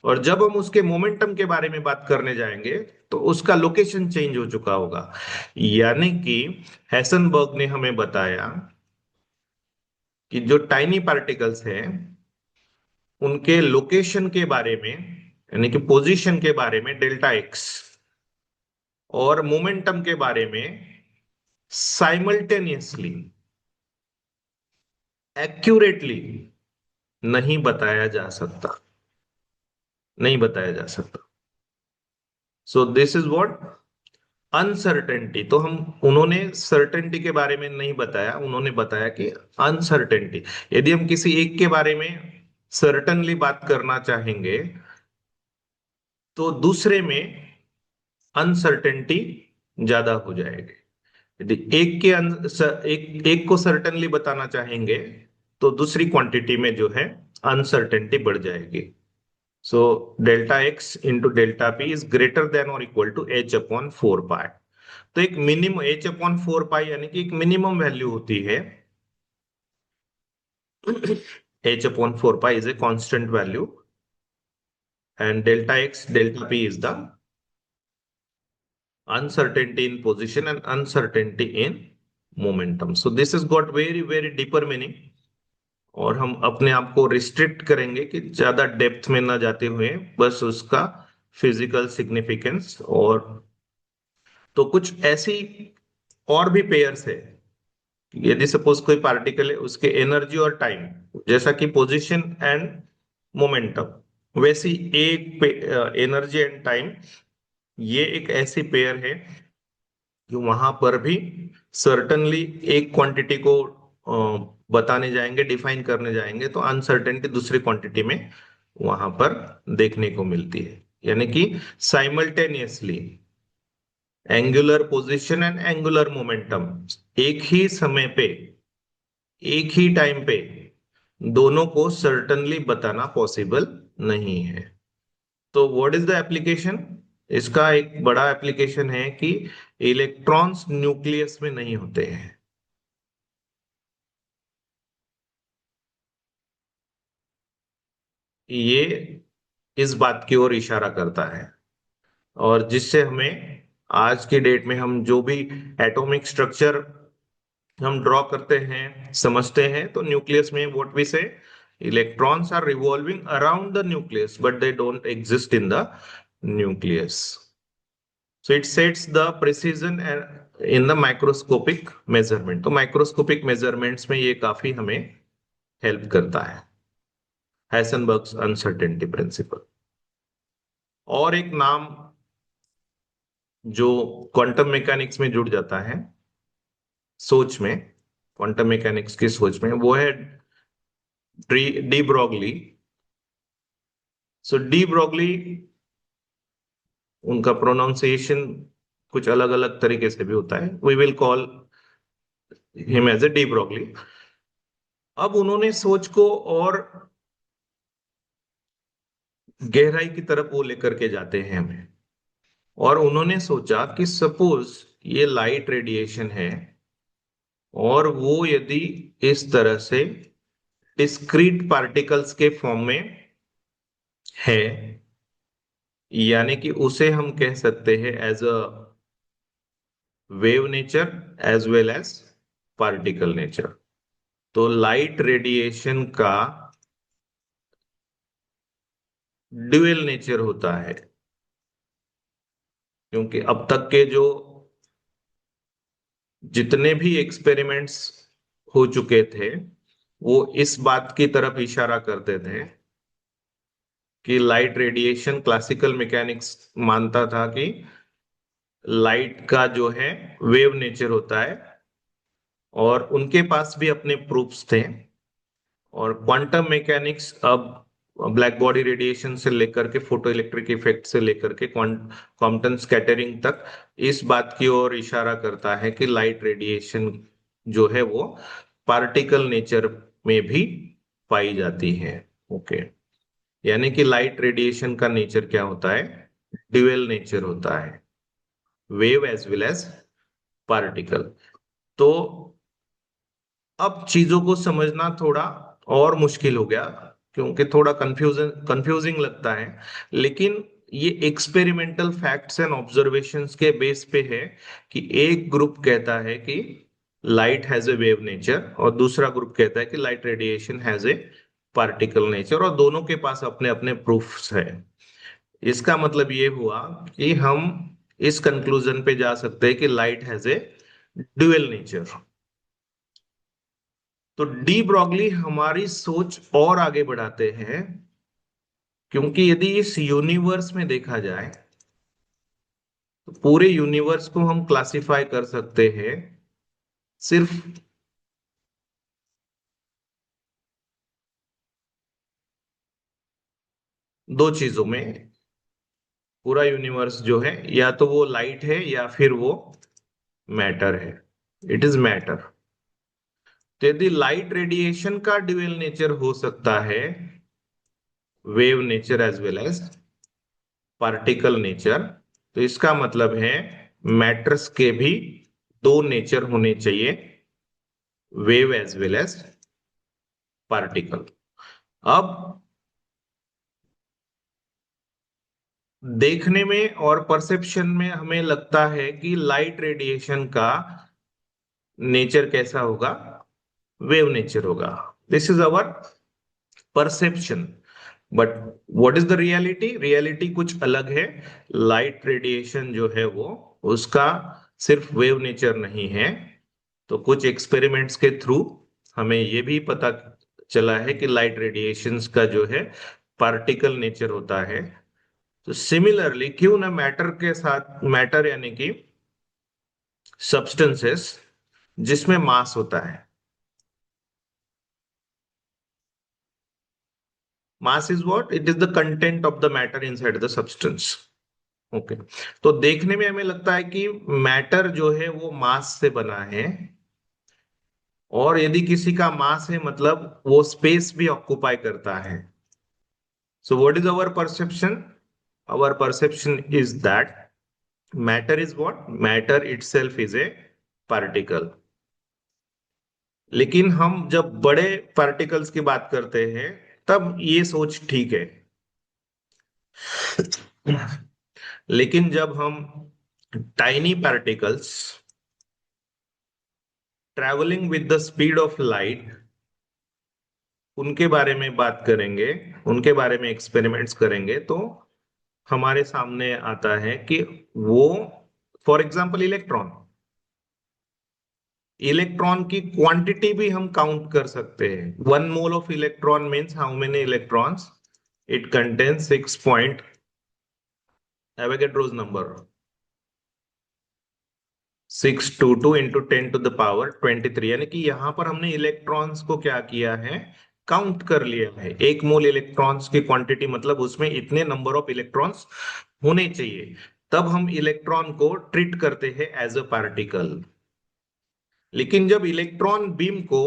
और जब हम उसके मोमेंटम के बारे में बात करने जाएंगे तो उसका लोकेशन चेंज हो चुका होगा। यानी कि हैसनबर्ग ने हमें बताया कि जो टाइनी पार्टिकल्स हैं उनके लोकेशन के बारे में, यानी कि पोजीशन के बारे में डेल्टा एक्स, और मोमेंटम के बारे में साइमल्टेनियसली, एक्यूरेटली नहीं बताया जा सकता, नहीं बताया जा सकता। सो दिस इज व्हाट अनसर्टेनिटी। तो हम, उन्होंने सर्टेनिटी के बारे में नहीं बताया, उन्होंने बताया कि अनसर्टेनिटी। यदि हम किसी एक के बारे में सर्टनली बात करना चाहेंगे तो दूसरे में अनसर्टेनिटी ज्यादा हो जाएगी। यदि एक को सर्टेनली बताना चाहेंगे तो दूसरी क्वांटिटी में जो है अनसर्टेनिटी बढ़ जाएगी। So delta x into delta P is greater than और इक्वल टू एच अपॉन 4 पाई। तो एक मिनिमम H/4 पाई, यानी कि एक मिनिमम वैल्यू होती है। H/4 pi is a constant value and delta x delta P is the uncertainty in position and uncertainty in momentum. So this has got very very deeper meaning, और हम अपने आप को रिस्ट्रिक्ट करेंगे कि ज्यादा डेप्थ में ना जाते हुए बस उसका फिजिकल सिग्निफिकेंस। और तो कुछ ऐसी और भी पेयर्स है, यदि सपोज कोई पार्टिकल है उसके एनर्जी और टाइम, जैसा कि पोजीशन एंड मोमेंटम, वैसी एक एनर्जी एंड टाइम, ये एक ऐसी पेयर है जो वहां पर भी सर्टनली एक क्वांटिटी को बताने जाएंगे, डिफाइन करने जाएंगे तो अनसर्टेनिटी दूसरी क्वांटिटी में वहां पर देखने को मिलती है। यानी कि simultaneously angular position and angular momentum एक ही समय पे, एक ही टाइम पे दोनों को सर्टनली बताना पॉसिबल नहीं है। तो व्हाट इज द एप्लीकेशन? इसका एक बड़ा एप्लीकेशन है कि इलेक्ट्रॉन्स न्यूक्लियस में नहीं होते हैं। ये इस बात की ओर इशारा करता है, और जिससे हमें आज की डेट में हम जो भी एटॉमिक स्ट्रक्चर हम ड्रॉ करते हैं, समझते हैं, तो न्यूक्लियस में what we say, electrons are revolving around the nucleus but they don't exist in the nucleus. So it sets the precision in the microscopic measurement. तो माइक्रोस्कोपिक मेजरमेंट्स में ये काफी हमें हेल्प करता है, हाइसेनबर्ग्स अनसर्टेनिटी प्रिंसिपल। और एक नाम जो क्वांटम मैकेनिक्स में जुड़ जाता है, सोच में, क्वांटम मैकेनिक्स की सोच में, वो है de Broglie. So de Broglie, उनका प्रोनाउंसिएशन कुछ अलग अलग तरीके से भी होता है, we will call him as a de Broglie. अब उन्होंने सोच को और गहराई की तरफ वो लेकर के जाते हैं हमें, और उन्होंने सोचा कि सपोज ये लाइट रेडिएशन है और वो यदि इस तरह से डिस्क्रीट पार्टिकल्स के फॉर्म में है, यानी कि उसे हम कह सकते हैं as a wave nature as well as particle nature. तो लाइट रेडिएशन का ड्यूअल नेचर होता है, क्योंकि अब तक के जो जितने भी एक्सपेरिमेंट्स हो चुके थे वो इस बात की तरफ इशारा करते थे कि लाइट रेडिएशन, क्लासिकल मैकेनिक्स मानता था कि लाइट का जो है वेव नेचर होता है, और उनके पास भी अपने प्रूफ्स थे। और क्वांटम मैकेनिक्स अब ब्लैक बॉडी रेडिएशन से लेकर के फोटो इलेक्ट्रिक इफेक्ट से लेकर के क्वांटम स्कैटरिंग तक इस बात की ओर इशारा करता है कि लाइट रेडिएशन जो है वो पार्टिकल नेचर में भी पाई जाती है। ओके, यानी कि लाइट रेडिएशन का नेचर क्या होता है? ड्यूअल नेचर होता है, wave as well as particle. तो अब चीजों को समझना थोड़ा और मुश्किल हो गया, क्योंकि थोड़ा कंफ्यूजिंग लगता है, लेकिन ये एक्सपेरिमेंटल फैक्ट्स एंड ऑब्जर्वेशंस के बेस पे है कि एक ग्रुप कहता है कि light has a wave nature और दूसरा ग्रुप कहता है कि light radiation has a particle nature, और दोनों के पास अपने अपने प्रूफ्स है। इसका मतलब ये हुआ कि हम इस कंक्लूजन पे जा सकते हैं कि light has a dual nature. तो डी ब्रॉगली हमारी सोच और आगे बढ़ाते हैं, क्योंकि यदि इस यूनिवर्स में देखा जाए तो पूरे यूनिवर्स को हम क्लासिफाई कर सकते हैं सिर्फ दो चीजों में। पूरा यूनिवर्स जो है या तो वो लाइट है या फिर वो मैटर है, इट इज मैटर। तो यदि लाइट रेडिएशन का ड्यूअल नेचर हो सकता है, wave nature as well as particle nature, तो इसका मतलब है मैटर्स के भी दो नेचर होने चाहिए, wave as well as particle. अब देखने में और परसेप्शन में हमें लगता है कि लाइट रेडिएशन का नेचर कैसा होगा, वेव नेचर होगा। This is our perception, but what is the reality? Reality कुछ अलग है। लाइट रेडिएशन जो है वो, उसका सिर्फ वेव नेचर नहीं है। तो कुछ एक्सपेरिमेंट्स के थ्रू हमें ये भी पता चला है कि लाइट रेडिएशंस का जो है पार्टिकल नेचर होता है। तो सिमिलरली क्यों ना मैटर के साथ, मैटर यानी कि सब्सटेंसेस जिसमें मास होता है, mass is what, it is the content of the matter inside the substance. Okay. तो देखने में हमें लगता है कि मैटर जो है वो मास से बना है, और यदि किसी का मास है मतलब वो स्पेस भी ऑक्युपाई करता है। So what is our perception? Our perception is that matter is what, matter itself is a particle. लेकिन हम जब बड़े पार्टिकल्स की बात करते हैं तब ये सोच ठीक है। लेकिन जब हम tiny particles travelling with the speed of light, उनके बारे में बात करेंगे, उनके बारे में एक्सपेरिमेंट्स करेंगे, तो हमारे सामने आता है कि वो, फॉर एग्जांपल इलेक्ट्रॉन, इलेक्ट्रॉन की क्वांटिटी भी हम काउंट कर सकते हैं। 1 mole of electron means how many electrons? It contains 6 point Avogadro's number, 622 into 10⁻23। यानी कि यहां पर हमने इलेक्ट्रॉन्स को क्या किया है, काउंट कर लिया है। 1 मोल इलेक्ट्रॉन्स की क्वांटिटी मतलब उसमें इतने नंबर ऑफ इलेक्ट्रॉन्स होने चाहिए, तब हम इलेक्ट्रॉन को ट्रीट करते हैं एज अ पार्टिकल। लेकिन जब इलेक्ट्रॉन बीम को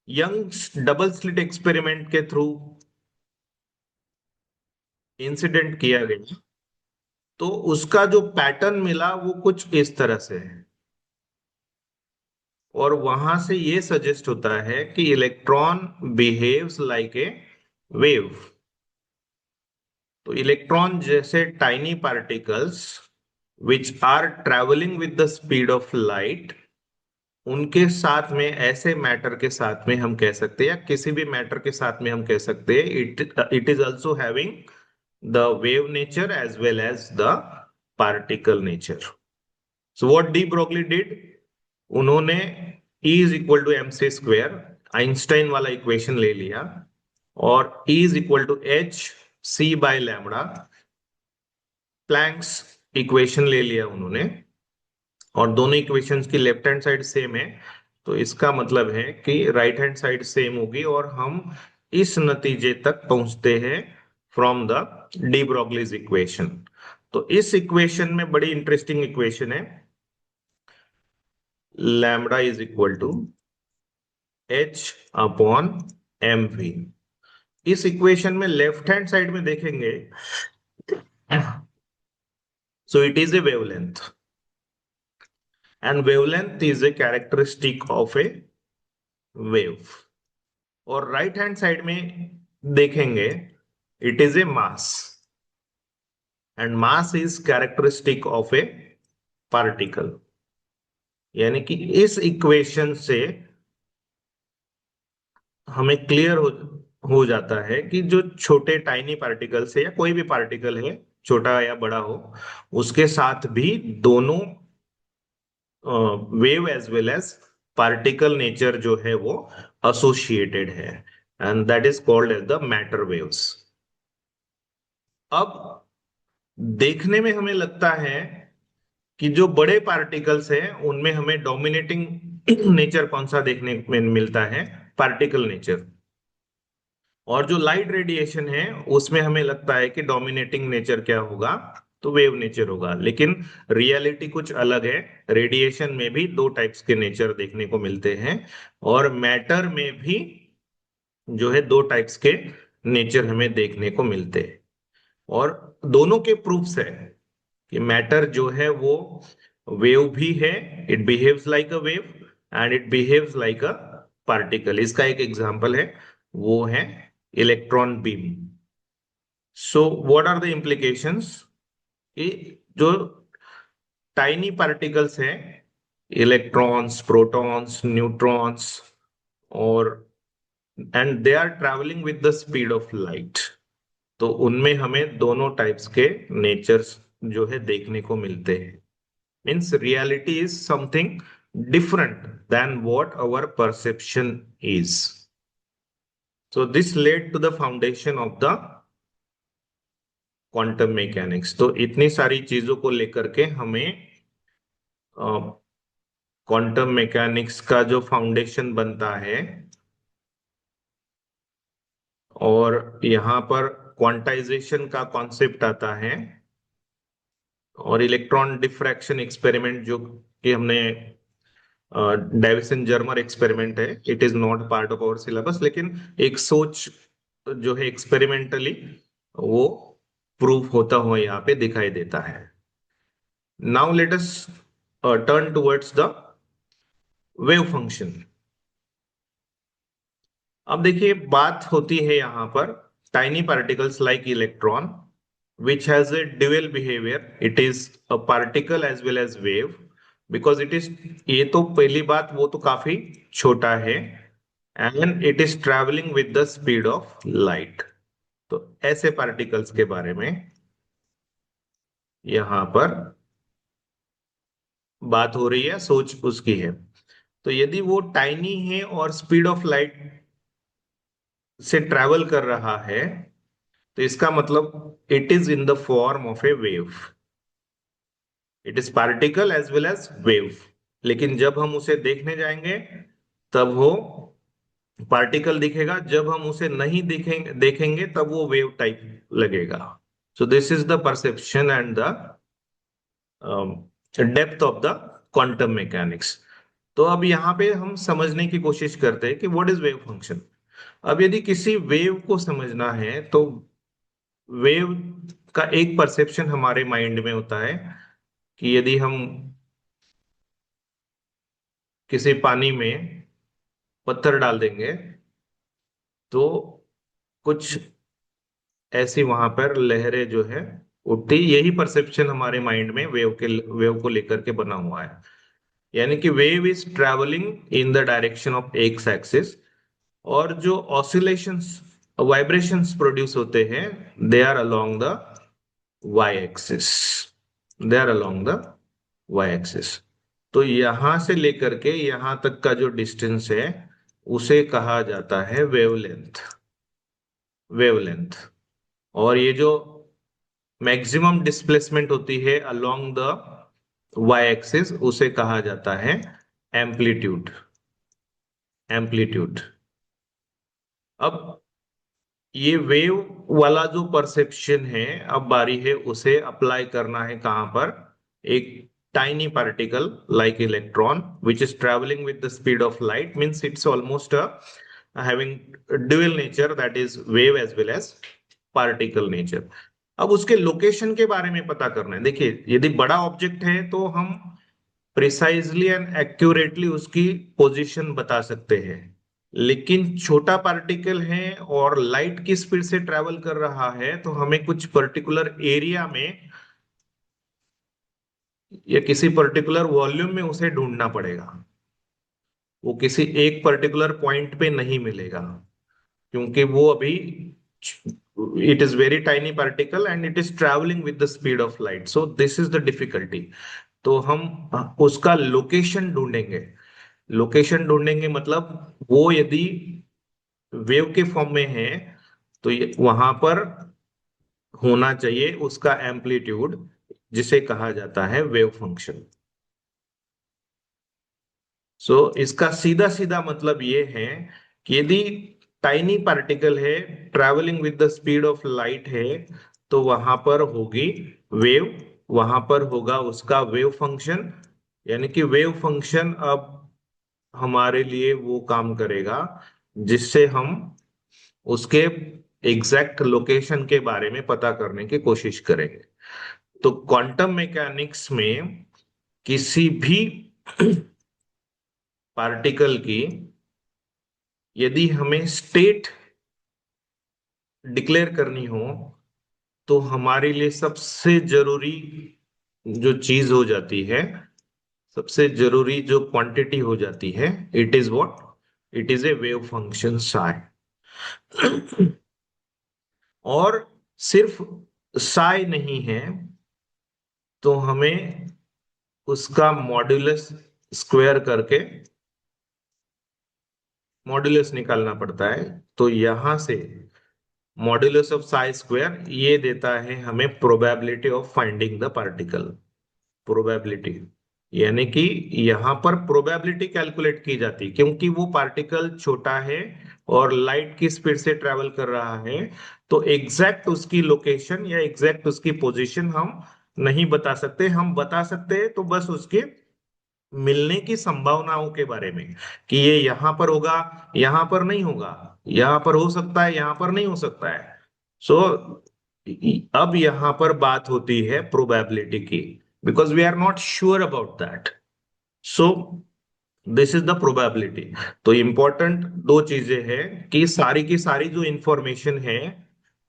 यंग्स डबल स्लिट एक्सपेरिमेंट के थ्रू इंसिडेंट किया गया, तो उसका जो पैटर्न मिला वो कुछ इस तरह से है, और वहां से ये सजेस्ट होता है कि electron behaves like a wave. तो इलेक्ट्रॉन जैसे tiny particles which are travelling with the speed of light, उनके साथ में, ऐसे मैटर के साथ में हम कह सकते हैं, या किसी भी मैटर के साथ में हम कह सकते हैं, it is also having the wave nature as well as the particle nature. So what de Broglie did, उन्होंने E is equal to m c square, Einstein वाला इक्वेशन ले लिया, और E is equal to h C by lambda, Planck's equation ले लिया उन्होंने, और दोनों इक्वेशंस की लेफ्ट हैंड साइड सेम है। तो इसका मतलब है कि राइट हैंड साइड सेम होगी, और हम इस नतीजे तक पहुंचते हैं from the de Broglie's equation. तो इस इक्वेशन में बड़ी इंटरेस्टिंग इक्वेशन है, lambda is equal to h upon m v. इस इक्वेशन में लेफ्ट हैंड साइड में देखेंगे, so it is a wavelength, and wavelength is a characteristic of a wave. और राइट हैंड साइड में देखेंगे it is a mass, and mass is characteristic of a particle. यानी कि इस equation से हमें क्लियर हो जाता है कि जो छोटे टाइनी पार्टिकल्स है या कोई भी पार्टिकल है, छोटा या बड़ा हो, उसके साथ भी दोनों wave as well as particle nature जो है वो एसोसिएटेड है, and that is called as the matter waves. अब देखने में हमें लगता है कि जो बड़े पार्टिकल्स हैं उनमें हमें डोमिनेटिंग नेचर कौन सा देखने में मिलता है, पार्टिकल नेचर। और जो लाइट रेडिएशन है उसमें हमें लगता है कि डोमिनेटिंग नेचर क्या होगा, तो वेव नेचर होगा। लेकिन रियलिटी कुछ अलग है। रेडिएशन में भी दो टाइप्स के नेचर देखने को मिलते हैं, और मैटर में भी जो है दो टाइप्स के नेचर हमें देखने को मिलते हैं। और दोनों के प्रूफ्स है कि मैटर जो है वो वेव भी है, it behaves like a wave and it behaves like a particle. इसका एक एग्जांपल है, वो है electron beam. So what are the implications, कि जो टाइनी पार्टिकल्स हैं, इलेक्ट्रॉन्स, प्रोटॉन्स, न्यूट्रॉन्स, और and they are travelling with the speed of light, तो उनमें हमें दोनों टाइप्स के नेचर्स जो है देखने को मिलते हैं। Means reality is something different than what our perception is. So this led to the foundation of the quantum mechanics. तो इतनी सारी चीजों को लेकर के हमें क्वांटम मैकेनिक्स का जो फाउंडेशन बनता है, और यहाँ पर क्वांटाइजेशन का कॉन्सेप्ट आता है, और इलेक्ट्रॉन डिफ्रैक्शन एक्सपेरिमेंट जो कि हमने डेविसन जर्मर एक्सपेरिमेंट है, it is not part of our syllabus, लेकिन एक सोच जो है एक्सपेरिमेंटली वो प्रूफ होता हुआ यहाँ पे दिखाई देता है। Now let us turn towards the wave function. अब देखिए बात होती है यहाँ पर tiny particles like electron which has a dual behavior, it is a particle as well as wave, because it is, ये तो पहली बात, वो तो काफी छोटा है, and it is traveling with the speed of light। तो ऐसे पार्टिकल्स के बारे में यहाँ पर बात हो रही है, सोच उसकी है। तो यदि वो टाइनी है और स्पीड ऑफ लाइट से ट्रैवल कर रहा है, तो इसका मतलब it is in the form of a wave, it is particle as well as wave. लेकिन जब हम उसे देखने जाएंगे तब वो पार्टिकल दिखेगा, जब हम उसे नहीं देखेंगे तब वो वेव टाइप लगेगा। सो this is the perception and the depth of the quantum mechanics. तो अब यहाँ पे हम समझने की कोशिश करते हैं कि व्हाट इज वेव फंक्शन। अब यदि किसी वेव को समझना है तो वेव का एक परसेप्शन हमारे माइंड में होता है कि यदि हम किसी पानी में पत्थर डाल देंगे तो कुछ ऐसी वहां पर लहरें जो है उठती, यही परसेप्शन हमारे माइंड में वेव को लेकर के बना हुआ है। यानी कि wave is travelling in the direction of x axis, और जो ऑसिलेशंस, वाइब्रेशंस प्रोड्यूस होते हैं, they are along the y axis, they are along the y axis. तो यहां से लेकर के यहां तक का जो डिस्टेंस है उसे कहा जाता है वेवलेंथ, वेवलेंथ। और ये जो मैक्सिमम डिस्प्लेसमेंट होती है अलोंग द वाई एक्सिस उसे कहा जाता है एम्पलीट्यूड, एम्पलीट्यूड। अब ये वेव वाला जो परसेप्शन है, अब बारी है उसे अप्लाई करना है कहां पर, एक tiny particle like electron which is travelling with the speed of light, means it's almost having dual nature, that is wave as well as particle nature. अब उसके लोकेशन के बारे में पता करना है। देखिए यदि बड़ा ऑब्जेक्ट है तो हम प्रिसाइजली एंड एक्यूरेटली उसकी पोजीशन बता सकते हैं, लेकिन छोटा पार्टिकल है और लाइट की स्पीड से ट्रेवल कर रहा है, तो हमें कुछ पर्टिकुलर एरिया में या किसी पर्टिकुलर वॉल्यूम में उसे ढूंढना पड़ेगा। वो किसी एक पर्टिकुलर पॉइंट पे नहीं मिलेगा, क्योंकि वो अभी it is very tiny particle and it is travelling with the speed of light, so this is the difficulty. तो हम उसका लोकेशन ढूंढेंगे। लोकेशन ढूंढेंगे मतलब वो यदि वेव के फॉर्म में है तो ये वहां पर होना चाहिए उसका एम्पलीट्यूड, जिसे कहा जाता है वेव फंक्शन। सो इसका सीधा सीधा मतलब ये है कि यदि टाइनी पार्टिकल है, travelling with the speed of light है, तो वहां पर होगी वेव, वहां पर होगा उसका वेव फंक्शन। यानी कि वेव फंक्शन अब हमारे लिए वो काम करेगा जिससे हम उसके एग्जैक्ट लोकेशन के बारे में पता करने की कोशिश करेंगे। तो क्वांटम मैकेनिक्स में किसी भी पार्टिकल की यदि हमें स्टेट डिक्लेयर करनी हो, तो हमारे लिए सबसे जरूरी जो चीज हो जाती है, सबसे जरूरी जो क्वांटिटी हो जाती है, it is what, it is A wave function psi. और सिर्फ साई नहीं है, तो हमें उसका मॉड्यूलस स्क्वायर करके मॉड्यूलस निकालना पड़ता है। तो यहां से मॉड्यूलस ऑफ साई स्क्वायर ये देता है हमें probability of finding the particle. Probability यानी कि यहां पर प्रोबेबिलिटी कैलकुलेट की जाती है, क्योंकि वो पार्टिकल छोटा है और लाइट की स्पीड से ट्रेवल कर रहा है। तो एग्जैक्ट उसकी लोकेशन या एग्जैक्ट उसकी पोजीशन हम नहीं बता सकते। हम बता सकते हैं तो बस उसके मिलने की संभावनाओं के बारे में, कि ये यहां पर होगा, यहां पर नहीं होगा, यहां पर हो सकता है, यहां पर नहीं हो सकता है। सो अब यहां पर बात होती है प्रोबेबिलिटी की, because we are not sure about that. So this is the probability. तो इंपॉर्टेंट दो चीजें हैं कि सारी की सारी जो इंफॉर्मेशन है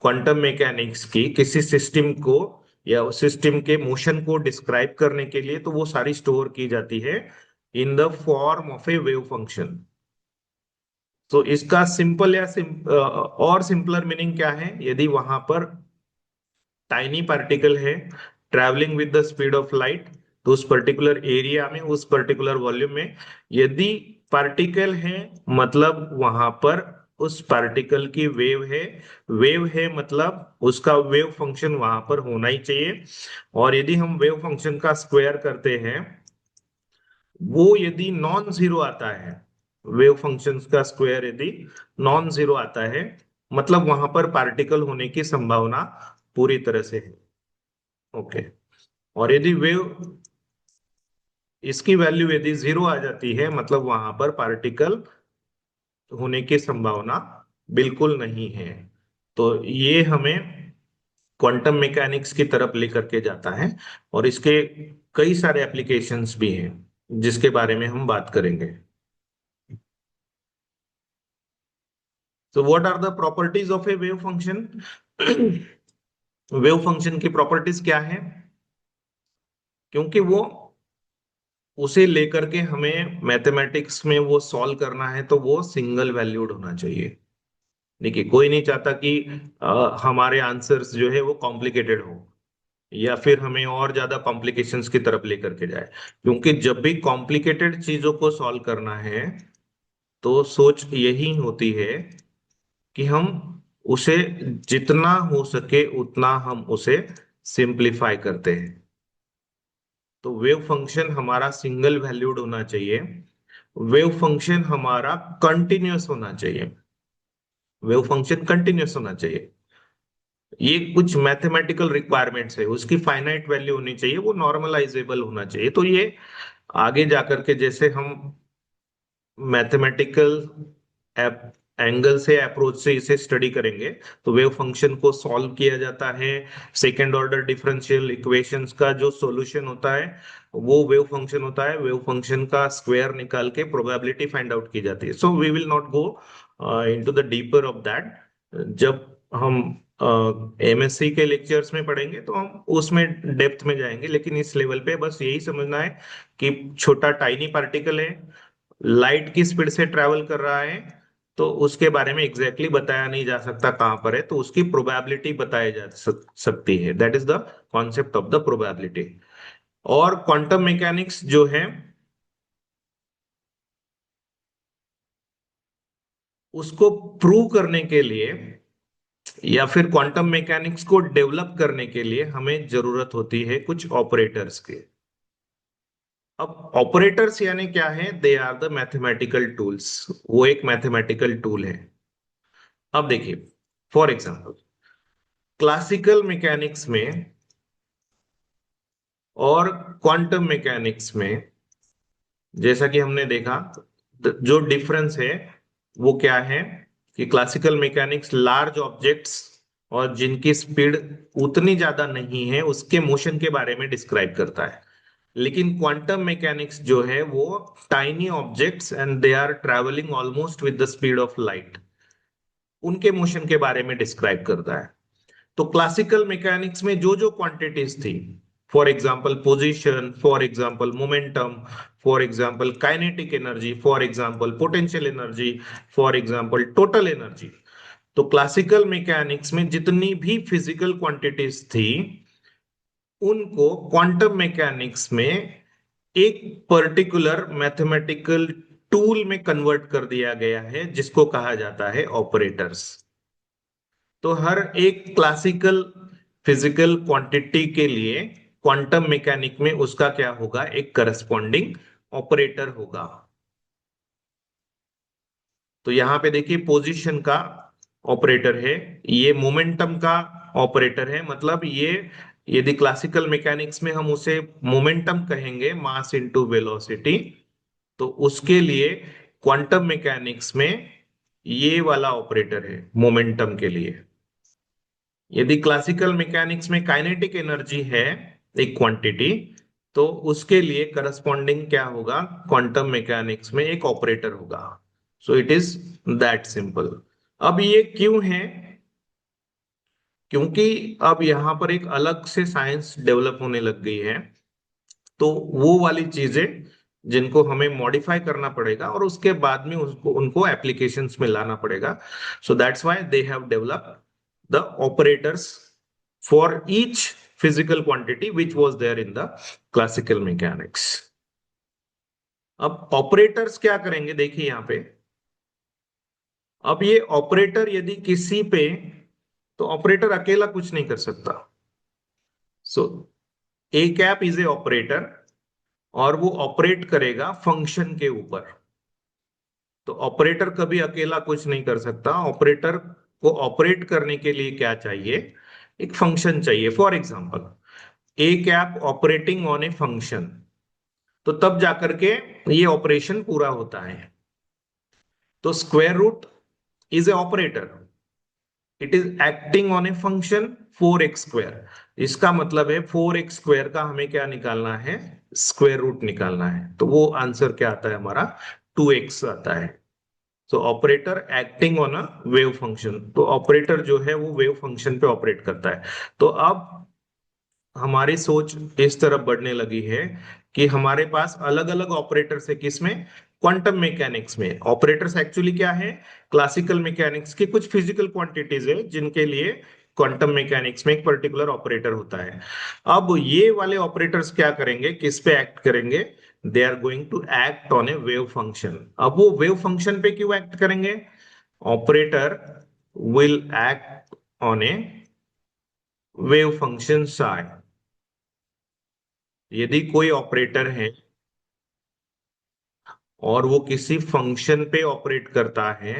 क्वांटम मैकेनिक्स की किसी सिस्टम को या उस सिस्टम के मोशन को डिस्क्राइब करने के लिए, तो वो सारी स्टोर की जाती है इन the form of a wave function. तो इसका सिंपल या और सिंपलर मीनिंग क्या है, यदि वहां पर टाइनी पार्टिकल है travelling with the speed of light, तो उस पर्टिकुलर एरिया में, उस पर्टिकुलर वॉल्यूम में यदि पार्टिकल है, मतलब वहां पर उस पार्टिकल की वेव है। वेव है मतलब उसका वेव फंक्शन वहां पर होना ही चाहिए। और यदि हम वेव फंक्शन का स्क्वायर करते हैं, वो यदि नॉन जीरो आता है, वेव फंक्शन का स्क्वायर यदि नॉन जीरो आता है, मतलब वहां पर पार्टिकल होने की संभावना पूरी तरह से है। ओके। और यदि वेव इसकी वैल्यू यदि जीरो आ जाती है, मतलब वहां पर पार्टिकल होने की संभावना बिल्कुल नहीं है। तो ये हमें क्वांटम मैकेनिक्स की तरफ लेकर के जाता है, और इसके कई सारे एप्लीकेशंस भी हैं जिसके बारे में हम बात करेंगे। तो what are the properties of a wave function? Wave function की प्रॉपर्टीज क्या है? क्योंकि वो उसे लेकर के हमें मैथमेटिक्स में वो सॉल्व करना है, तो वो सिंगल वैल्यूड होना चाहिए। देखिए, कोई नहीं चाहता कि हमारे आंसर्स जो है वो कॉम्प्लिकेटेड हो, या फिर हमें और ज्यादा कॉम्प्लिकेशंस की तरफ लेकर के जाए। क्योंकि जब भी कॉम्प्लिकेटेड चीजों को सॉल्व करना है, तो सोच यही होती है कि हम उसे जितना हो सके उतना हम उसे सिंप्लीफाई करते हैं। तो वेव फंक्शन हमारा सिंगल वैल्यूड होना चाहिए। वेव फंक्शन हमारा कंटिन्यूअस होना चाहिए। वेव फंक्शन कंटिन्यूअस होना चाहिए। ये कुछ मैथमेटिकल रिक्वायरमेंट्स है, उसकी फाइनाइट वैल्यू होनी चाहिए, वो नॉर्मलाइजेबल होना चाहिए। तो ये आगे जाकर के जैसे हम मैथमेटिकल एंगल से अप्रोच से इसे स्टडी करेंगे तो वेव फंक्शन को सॉल्व किया जाता है। सेकेंड ऑर्डर डिफरेंशियल इक्वेशंस का जो सॉल्यूशन होता है वो वेव फंक्शन होता है। वेव फंक्शन का स्क्वायर निकाल के प्रोबेबिलिटी फाइंड आउट की जाती है। So we will not go into the deeper of that. जब हम एमएससी के लेक्चर्स में पढ़ेंगे तो हम उसमें डेप्थ में जाएंगे, लेकिन इस लेवल पे बस यही समझना है कि छोटा टाइनी पार्टिकल है, लाइट की स्पीड से ट्रेवल कर रहा है, तो उसके बारे में एग्जैक्टली exactly बताया नहीं जा सकता कहां पर है, तो उसकी प्रोबेबिलिटी बताई जा सकती है। That is the concept of the probability. और क्वांटम मैकेनिक्स जो है उसको प्रूव करने के लिए या फिर क्वांटम मैकेनिक्स को डेवलप करने के लिए हमें जरूरत होती है कुछ ऑपरेटर्स की। अब ऑपरेटर्स यानी क्या है? They are the mathematical tools. वो एक मैथमेटिकल टूल है। अब देखिए, फॉर एग्जाम्पल क्लासिकल मैकेनिक्स में और क्वांटम मैकेनिक्स में जैसा कि हमने देखा, जो डिफरेंस है वो क्या है कि क्लासिकल मैकेनिक्स लार्ज ऑब्जेक्ट्स और जिनकी स्पीड उतनी ज्यादा नहीं है उसके मोशन के बारे में डिस्क्राइब करता है। लेकिन क्वांटम मैकेनिक्स जो है वो tiny objects and they are travelling almost with the speed of light, उनके मोशन के बारे में डिस्क्राइब करता है। तो क्लासिकल मैकेनिक्स में जो जो क्वांटिटीज थी, for example position, for example momentum, for example kinetic energy, for example potential energy, for example total energy, तो क्लासिकल मैकेनिक्स में जितनी भी फिजिकल क्वांटिटीज थी उनको क्वांटम मैकेनिक्स में एक पर्टिकुलर मैथमेटिकल टूल में कन्वर्ट कर दिया गया है जिसको कहा जाता है ऑपरेटर्स। तो हर एक क्लासिकल फिजिकल क्वांटिटी के लिए क्वांटम मैकेनिक में उसका क्या होगा? एक करस्पॉन्डिंग ऑपरेटर होगा। तो यहां पे देखिए पोजीशन का ऑपरेटर है, ये मोमेंटम का ऑपरेटर है। मतलब ये यदि क्लासिकल मैकेनिक्स में हम उसे मोमेंटम कहेंगे, मास इनटू वेलोसिटी, तो उसके लिए क्वांटम मैकेनिक्स में ये वाला ऑपरेटर है मोमेंटम के लिए। यदि क्लासिकल मैकेनिक्स में काइनेटिक एनर्जी है एक क्वांटिटी, तो उसके लिए करस्पॉन्डिंग क्या होगा? क्वांटम मैकेनिक्स में एक ऑपरेटर होगा। सो इट इज दैट सिंपल। अब ये क्यों है? क्योंकि अब यहां पर एक अलग से साइंस डेवलप होने लग गई है, तो वो वाली चीजें जिनको हमें मॉडिफाई करना पड़ेगा और उसके बाद में उसको उनको एप्लीकेशंस में लाना पड़ेगा। So that's why they have developed the operators for each physical quantity which was there in the classical mechanics. अब ऑपरेटर्स क्या करेंगे देखिए यहां पे। अब ये ऑपरेटर यदि किसी पे, तो ऑपरेटर अकेला कुछ नहीं कर सकता। सो A cap is a operator और वो ऑपरेट करेगा फंक्शन के ऊपर। तो ऑपरेटर कभी अकेला कुछ नहीं कर सकता। ऑपरेटर को ऑपरेट करने के लिए क्या चाहिए? एक फंक्शन चाहिए। For example A cap operating on a function, तो तब जाकर के ये ऑपरेशन पूरा होता है। तो square root is a operator, it is acting on a function 4x²। इसका मतलब है 4x² का हमें क्या निकालना है? स्क्वायर रूट निकालना है। तो वो आंसर क्या आता है हमारा? 2x आता है। तो operator acting on a wave function, तो ऑपरेटर जो है वो वेव फंक्शन पे ऑपरेट करता है। तो अब हमारी सोच इस तरफ बढ़ने लगी है कि हमारे पास अलग अलग ऑपरेटर्स है। किसमें? क्वांटम मैकेनिक्स में। ऑपरेटर्स एक्चुअली क्या है? क्लासिकल मैकेनिक्स की कुछ फिजिकल क्वांटिटीज है जिनके लिए क्वांटम मैकेनिक्स में एक पर्टिकुलर ऑपरेटर होता है। अब ये वाले ऑपरेटर्स क्या करेंगे? किस पे एक्ट करेंगे? They are going to act on a wave function. अब वो वेव फंक्शन पे क्यों एक्ट करेंगे? Operator will act on a wave function psi. यदि कोई ऑपरेटर है और वो किसी फंक्शन पे ऑपरेट करता है,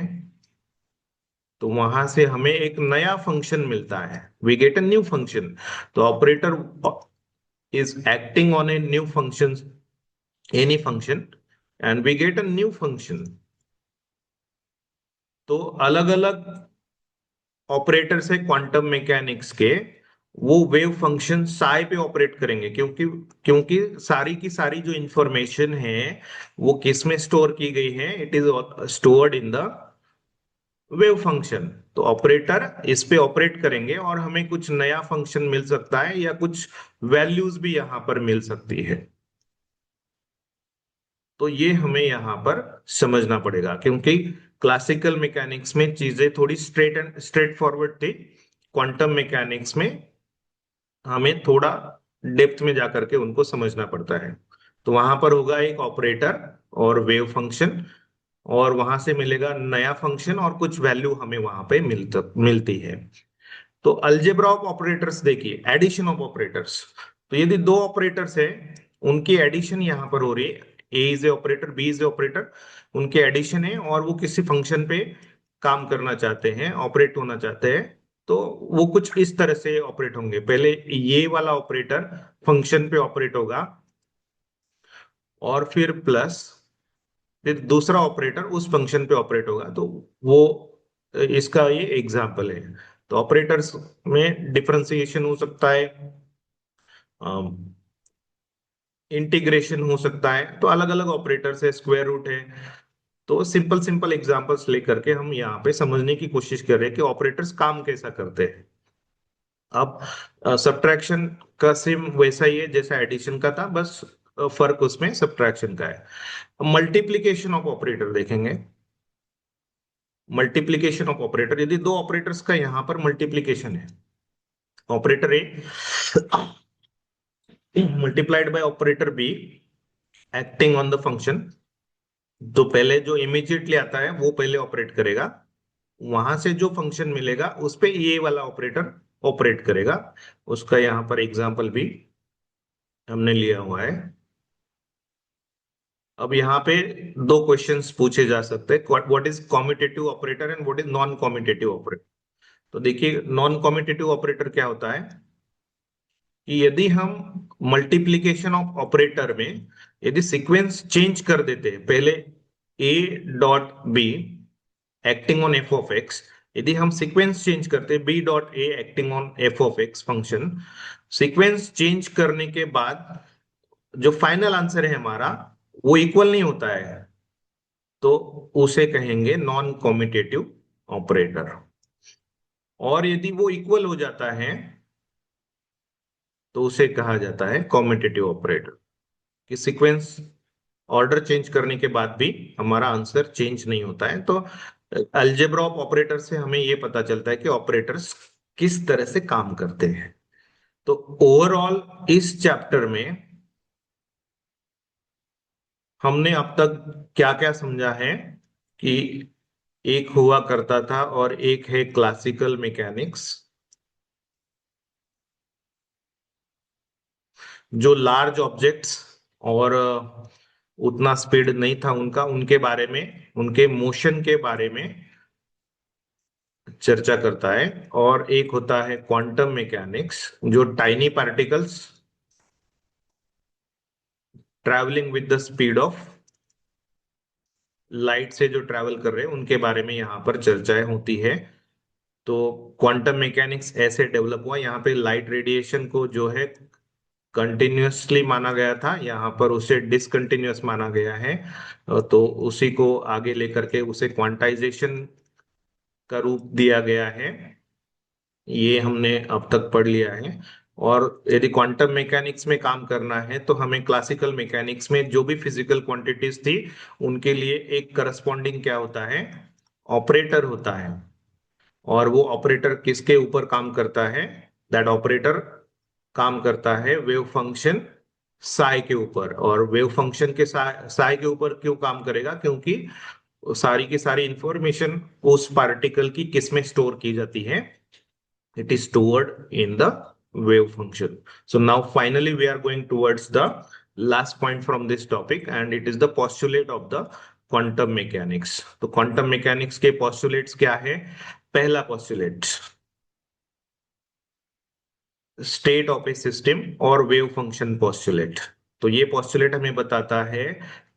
तो वहां से हमें एक नया फंक्शन मिलता है, we get a new function. तो operator is acting on a new function, any function, and we get a new function. तो अलग अलग ऑपरेटर्स है क्वांटम मैकेनिक्स के, वो वेव फंक्शन साई पे ऑपरेट करेंगे, क्योंकि क्योंकि सारी की सारी जो इंफॉर्मेशन है वो किस में स्टोर की गई है, it is stored in the wave function. तो ऑपरेटर इस पे ऑपरेट करेंगे और हमें कुछ नया फंक्शन मिल सकता है या कुछ वैल्यूज भी यहां पर मिल सकती है। तो ये हमें यहाँ पर समझना पड़ेगा, क्योंकि क्लासिकल मैकेनिक्स में चीजें थोड़ी स्ट्रेट फॉरवर्ड थी, क्वांटम मैकेनिक्स में हमें थोड़ा डेप्थ में जाकर के उनको समझना पड़ता है। तो वहां पर होगा एक ऑपरेटर और वेव फंक्शन, और वहां से मिलेगा नया फंक्शन और कुछ वैल्यू हमें वहां पे मिलती है। तो अलजेब्रा ऑफ ऑपरेटर्स देखिए, एडिशन ऑफ ऑपरेटर्स। तो यदि दो ऑपरेटर्स है, उनकी एडिशन यहां पर हो रही है, A is a operator, B is a operator, उनके एडिशन है और वो किसी फंक्शन पे काम करना चाहते हैं, ऑपरेट होना चाहते हैं। तो वो कुछ इस तरह से ऑपरेट होंगे, पहले ये वाला ऑपरेटर फंक्शन पे ऑपरेट होगा और फिर प्लस, फिर दूसरा ऑपरेटर उस फंक्शन पे ऑपरेट होगा। तो वो इसका ये एग्जाम्पल है। तो ऑपरेटर्स में डिफरेंशिएशन हो सकता है, इंटीग्रेशन हो सकता है, तो अलग अलग ऑपरेटर्स है, स्क्वायर रूट है। तो सिंपल सिंपल एग्जांपल्स लेकर के हम यहाँ पे समझने की कोशिश कर रहे हैं कि ऑपरेटर्स काम कैसा करते हैं। अब सब्ट्रैक्शन का सेम वैसा ही है जैसा एडिशन का था, बस फर्क उसमें सब्ट्रैक्शन का है। मल्टीप्लीकेशन ऑफ ऑपरेटर देखेंगे। मल्टीप्लीकेशन ऑफ ऑपरेटर, यदि दो ऑपरेटर्स का यहाँ पर मल्टीप्लीकेशन है, operator A multiplied by operator B acting on the function, तो पहले जो इमीडिएटली आता है वो पहले ऑपरेट करेगा, वहां से जो फंक्शन मिलेगा उस पे ये वाला ऑपरेटर ऑपरेट करेगा। उसका यहाँ पर एग्जांपल भी हमने लिया हुआ है। अब यहाँ पे दो क्वेश्चंस पूछे जा सकते हैं, what is commutative operator and what is non commutative operator. तो देखिए, नॉन कॉम्यूटेटिव ऑपरेटर क्या होता है कि यदि हम मल्टीप्लीकेशन ऑफ ऑपरेटर में यदि सीक्वेंस चेंज कर देते हैं, पहले a dot b acting on f of x, यदि हम सीक्वेंस चेंज करते हैं b dot a acting on f of x function, sequence change करने के बाद जो फाइनल आंसर है हमारा वो इक्वल नहीं होता है, तो उसे कहेंगे नॉन कॉम्यूटेटिव ऑपरेटर। और यदि वो इक्वल हो जाता है तो उसे कहा जाता है कॉम्यूटेटिव ऑपरेटर, कि सीक्वेंस ऑर्डर चेंज करने के बाद भी हमारा आंसर चेंज नहीं होता है। तो अलजेब्रा ऑफ ऑपरेटर से हमें ये पता चलता है कि ऑपरेटर्स किस तरह से काम करते हैं। तो ओवरऑल इस चैप्टर में हमने अब तक क्या क्या समझा है कि एक हुआ करता था और एक है क्लासिकल मैकेनिक्स, जो लार्ज ऑब्जेक्ट्स और उतना स्पीड नहीं था उनका, उनके बारे में, उनके मोशन के बारे में चर्चा करता है। और एक होता है क्वांटम मैकेनिक्स, जो tiny particles travelling with the speed of light से जो ट्रैवल कर रहे हैं उनके बारे में यहाँ पर चर्चाएं होती है। तो क्वांटम मैकेनिक्स ऐसे डेवलप हुआ, यहाँ पे लाइट रेडिएशन को जो है कंटिन्यूअसली माना गया था, यहाँ पर उसे डिसकंटिन्यूअस माना गया है। तो उसी को आगे लेकर के उसे क्वांटाइजेशन का रूप दिया गया है, ये हमने अब तक पढ़ लिया है। और यदि क्वांटम मैकेनिक्स में काम करना है तो हमें क्लासिकल मैकेनिक्स में जो भी फिजिकल क्वांटिटीज थी उनके लिए एक करस्पॉन्डिंग क्या होता है, ऑपरेटर होता है। और वो ऑपरेटर किसके ऊपर काम करता है, दैट ऑपरेटर काम करता है वेव फंक्शन साई के ऊपर। और वेव फंक्शन के साई के ऊपर क्यों काम करेगा, क्योंकि सारी की सारी इंफॉर्मेशन उस पार्टिकल की किस में स्टोर की जाती है, it is stored in the wave function. So now finally we are going towards the last point from this topic, and it is the postulate of the quantum mechanics. तो quantum mechanics के postulates क्या है। पहला postulate, state of a system और wave function postulate। तो ये postulate हमें बताता है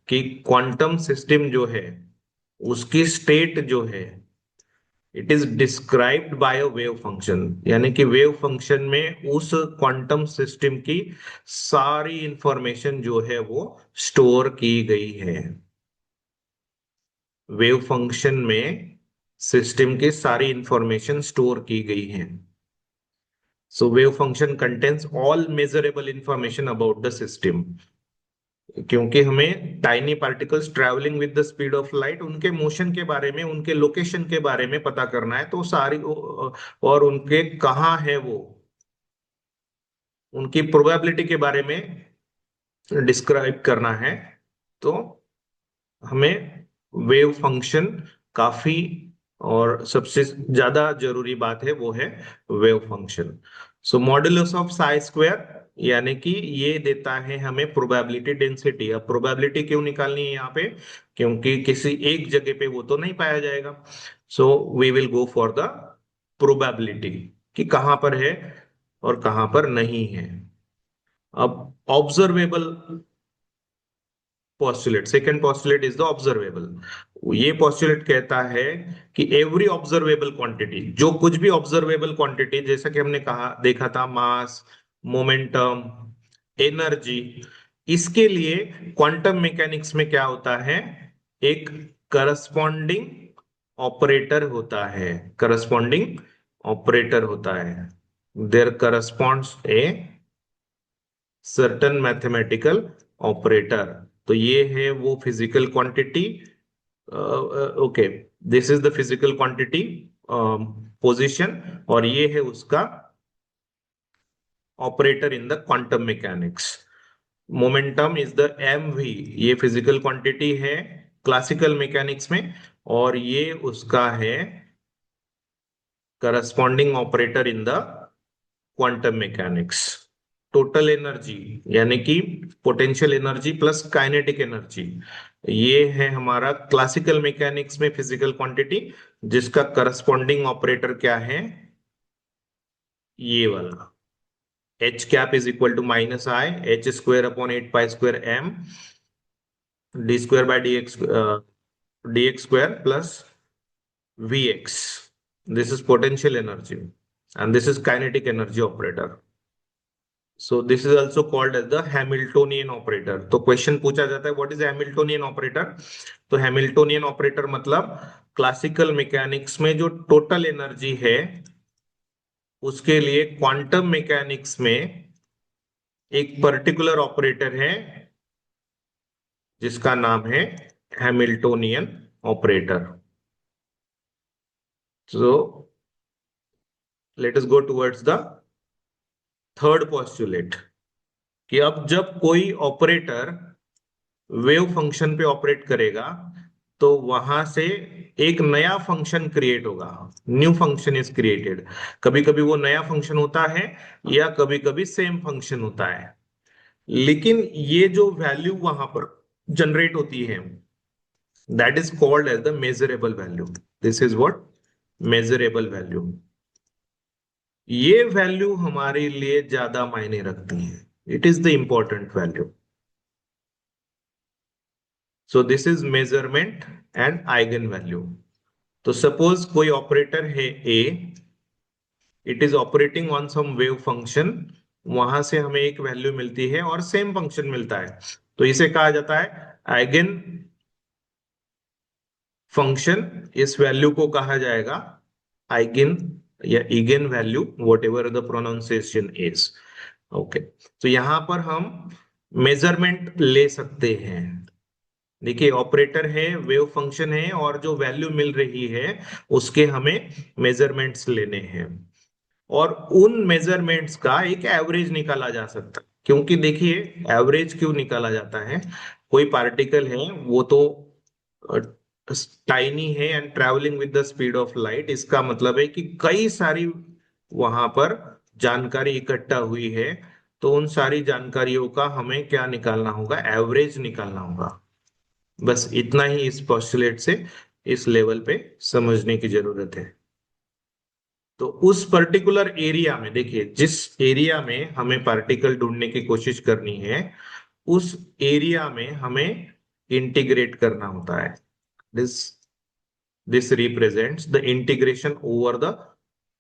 कि क्वांटम सिस्टम जो है उसकी स्टेट जो है it is described bye a wave function, यानी कि वेव फंक्शन में उस क्वांटम सिस्टम की सारी इंफॉर्मेशन जो है वो स्टोर की गई है। वेव फंक्शन में सिस्टम की सारी इंफॉर्मेशन स्टोर की गई है। So wave function contains all measurable information about the system. क्योंकि हमें tiny particles travelling with the speed of light, उनके मोशन के बारे में, उनके लोकेशन के बारे में पता करना है, तो सारी और उनके कहाँ है वो, उनकी प्रोबेबिलिटी के बारे में डिस्क्राइब करना है। तो हमें वेव फंक्शन काफी, और सबसे ज्यादा जरूरी बात है वो है wave function. So modulus of Sai square, यानी कि ये देता है हमें प्रोबेबिलिटी डेंसिटी। अब प्रोबेबिलिटी क्यों निकालनी है यहाँ पे, क्योंकि किसी एक जगह पे वो तो नहीं पाया जाएगा। So we will go for the probability कि कहाँ पर है और कहाँ पर नहीं है। अब observable postulate, second postulate is the observable. ये पोस्टुलेट कहता है कि एवरी ऑब्जर्वेबल क्वांटिटी, जो कुछ भी ऑब्जर्वेबल क्वांटिटी, जैसा कि हमने कहा देखा था, मास, मोमेंटम, एनर्जी, इसके लिए क्वांटम मैकेनिक्स में क्या होता है, एक करस्पॉन्डिंग ऑपरेटर होता है। करस्पॉन्डिंग ऑपरेटर होता है, there corresponds a certain mathematical operator. तो ये है वो physical quantity. Okay, this is the physical quantity position, और ये है उसका operator in the quantum mechanics. Momentum is the m v, ये फिजिकल क्वांटिटी है क्लासिकल मैकेनिक्स में, और ये उसका है corresponding operator in the quantum mechanics. Total energy, यानी कि potential energy plus kinetic energy, ये है हमारा क्लासिकल मैकेनिक्स में फिजिकल क्वांटिटी, जिसका करस्पॉन्डिंग ऑपरेटर क्या है, ये वाला। H cap is equal to minus i h square upon 8 pi square m d square by d x square plus v x. This is potential energy and this is kinetic energy operator. So this is also called as the Hamiltonian operator. तो question पूछा जाता है what is Hamiltonian operator. तो Hamiltonian operator मतलब classical mechanics में जो total energy है उसके लिए क्वांटम मैकेनिक्स में एक पर्टिकुलर ऑपरेटर है जिसका नाम है Hamiltonian operator. So let us go towards the third postulate, कि अब जब कोई ऑपरेटर वेव फंक्शन पे ऑपरेट करेगा तो वहां से एक नया फंक्शन क्रिएट होगा, न्यू फंक्शन इज क्रिएटेड। कभी कभी वो नया फंक्शन होता है या कभी कभी सेम फंक्शन होता है, लेकिन ये जो वैल्यू वहां पर जनरेट होती है that is called as the measurable value. This is what, measurable value. ये वैल्यू हमारे लिए ज्यादा मायने रखती है, it is the important value. So this is measurement and eigen value. तो सपोज कोई ऑपरेटर है A, it is operating on some wave function, वहां से हमें एक वैल्यू मिलती है और सेम फंक्शन मिलता है, तो इसे कहा जाता है आइगन फंक्शन। इस वैल्यू को कहा जाएगा आइगन या eigen value, what ever the pronunciation is. Okay, तो यहां पर हम मेजरमेंट ले सकते हैं। देखिए ऑपरेटर है, वेव फंक्शन है, और जो वैल्यू मिल रही है उसके हमें मेजरमेंट्स लेने हैं, और उन मेजरमेंट्स का एक एवरेज निकाला जा सकता है। क्योंकि देखिए एवरेज क्यों निकाला जाता है, कोई पार्टिकल है वो तो टाइनी है and travelling with the speed of light, इसका मतलब है कि कई सारी वहां पर जानकारी इकट्ठा हुई है, तो उन सारी जानकारियों का हमें क्या निकालना होगा, एवरेज निकालना होगा। बस इतना ही इस पोस्टुलेट से इस लेवल पे समझने की जरूरत है। तो उस पर्टिकुलर एरिया में देखिए, जिस एरिया में हमें पार्टिकल ढूंढने की कोशिश करनी है उस एरिया में हमें इंटीग्रेट करना होता है। This this represents the integration over the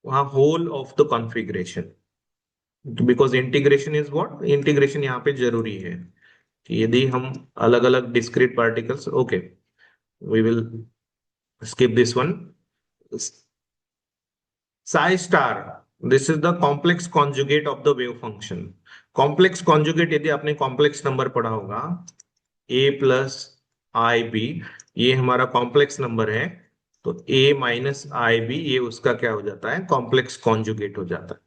whole of the configuration, because integration is what, integration यहाँ पे जरूरी है कि यदि हम अलग अलग discrete particles, okay, we will skip this one. Psi star, this is the complex conjugate of the wave function. Complex conjugate यदि आपने complex number पढ़ा होगा, a plus ib, ये हमारा कॉम्प्लेक्स नंबर है, तो a माइनस आई बी ये उसका क्या हो जाता है, कॉम्प्लेक्स कॉन्जुगेट हो जाता है।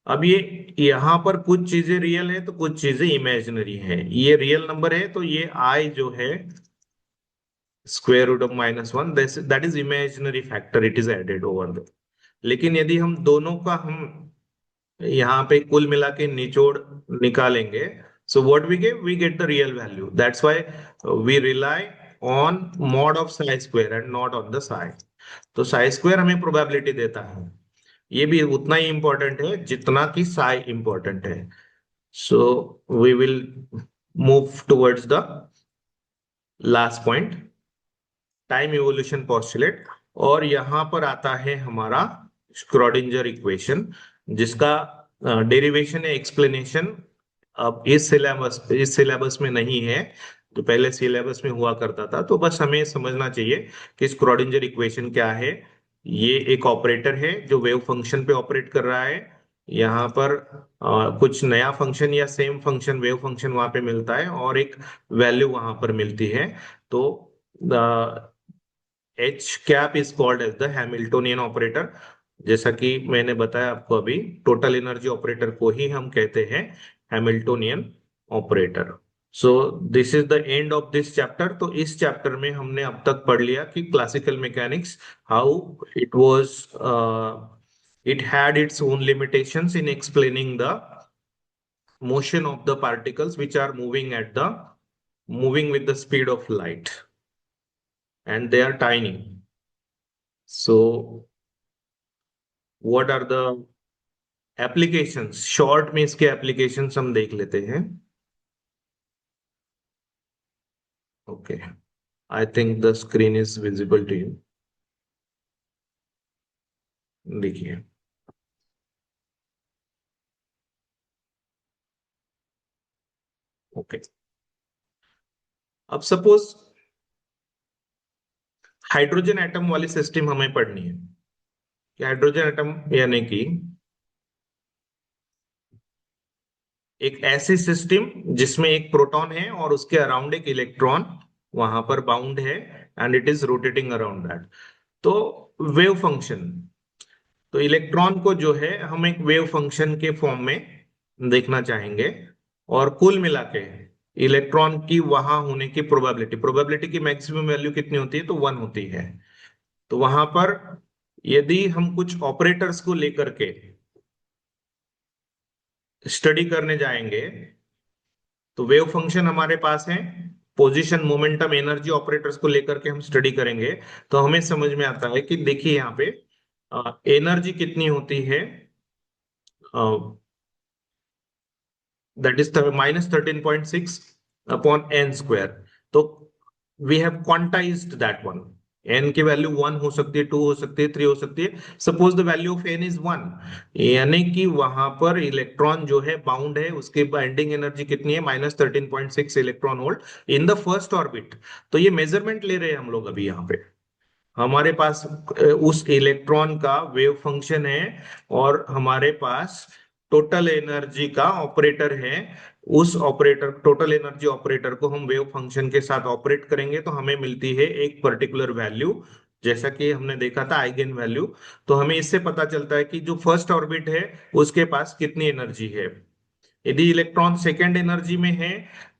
अब ये यहां पर कुछ चीजें रियल है तो कुछ चीजें इमेजिनरी है। ये रियल नंबर है तो ये i जो है square root of -1, that is imaginary factor, it is added over the. लेकिन यदि हम दोनों का हम यहाँ पे कुल मिला के निचोड़ निकालेंगे, so what we get the real value, that's why we rely on mod of psi square and not on the psi। तो psi square हमें प्रोबेबिलिटी देता है, ये भी उतना ही इंपॉर्टेंट है जितना कि psi इंपॉर्टेंट है। so we will move towards the last point, time evolution postulate. और यहां पर आता है हमारा स्क्रोडिंजर इक्वेशन, जिसका डेरिवेशन है, एक्सप्लेनेशन अब इस सिलेबस में नहीं है, तो पहले सिलेबस में हुआ करता था। तो बस हमें समझना चाहिए कि स्क्रोडिंजर इक्वेशन क्या है। ये एक ऑपरेटर है जो वेव फंक्शन पे ऑपरेट कर रहा है। यहाँ पर कुछ नया फंक्शन या सेम फंक्शन वेव फंक्शन वहां पे मिलता है और एक वैल्यू वहां पर मिलती है। तो h cap is called as the Hamiltonian operator. जैसा कि मैंने बताया आपको अभी, टोटल एनर्जी ऑपरेटर को ही हम कहते हैं Hamiltonian operator. So this is the end of this chapter. तो इस चैप्टर में हमने अब तक पढ़ लिया कि classical mechanics, how it was, it had its own limitations in explaining the motion of the particles which are moving with the speed of light, and they are tiny. So what are the applications? Short में इसके applications हम देख लेते हैं। Okay, I think the screen is visible to you. देखिए, okay, अब suppose hydrogen atom वाली system हमें पढ़नी है कि हाइड्रोजन एटम यानी कि एक ऐसी सिस्टम जिसमें एक प्रोटॉन है और उसके अराउंड एक इलेक्ट्रॉन वहां पर बाउंड है, and it is rotating around that. तो वेव फंक्शन, तो इलेक्ट्रॉन को जो है हम एक वेव फंक्शन के फॉर्म में देखना चाहेंगे, और कुल मिला के इलेक्ट्रॉन की वहां होने की प्रोबेबिलिटी की मैक्सिमम वैल्यू कितनी होती है, तो 1 होती है। तो वहां पर यदि हम कुछ ऑपरेटर्स को लेकर के स्टडी करने जाएंगे, तो वेव फंक्शन हमारे पास है, पोजीशन मोमेंटम एनर्जी ऑपरेटर्स को लेकर के हम स्टडी करेंगे, तो हमें समझ में आता है कि देखिए यहाँ पे एनर्जी कितनी होती है, that is -13.6 upon n square. तो we have quantized that one. N की वैल्यू 1 हो सकती है, 2 हो सकती है, 3 हो सकती है। Suppose the value of n is 1, यानी कि वहां पर इलेक्ट्रॉन जो है बाउंड है, उसकी बाइंडिंग एनर्जी कितनी है, -13.6 electron volt in the first orbit. तो ये मेजरमेंट ले रहे हैं हम लोग अभी यहाँ पे। हमारे पास उस इलेक्ट्रॉन का वेव फंक्शन है और हमारे पास टोटल एनर्जी का ऑपरेटर है। उस ऑपरेटर, टोटल एनर्जी ऑपरेटर को हम वेव फंक्शन के साथ ऑपरेट करेंगे तो हमें मिलती है एक पर्टिकुलर वैल्यू, जैसा कि हमने देखा था आइगन वैल्यू। तो हमें इससे पता चलता है कि जो फर्स्ट ऑर्बिट है उसके पास कितनी एनर्जी है। यदि इलेक्ट्रॉन सेकेंड एनर्जी में है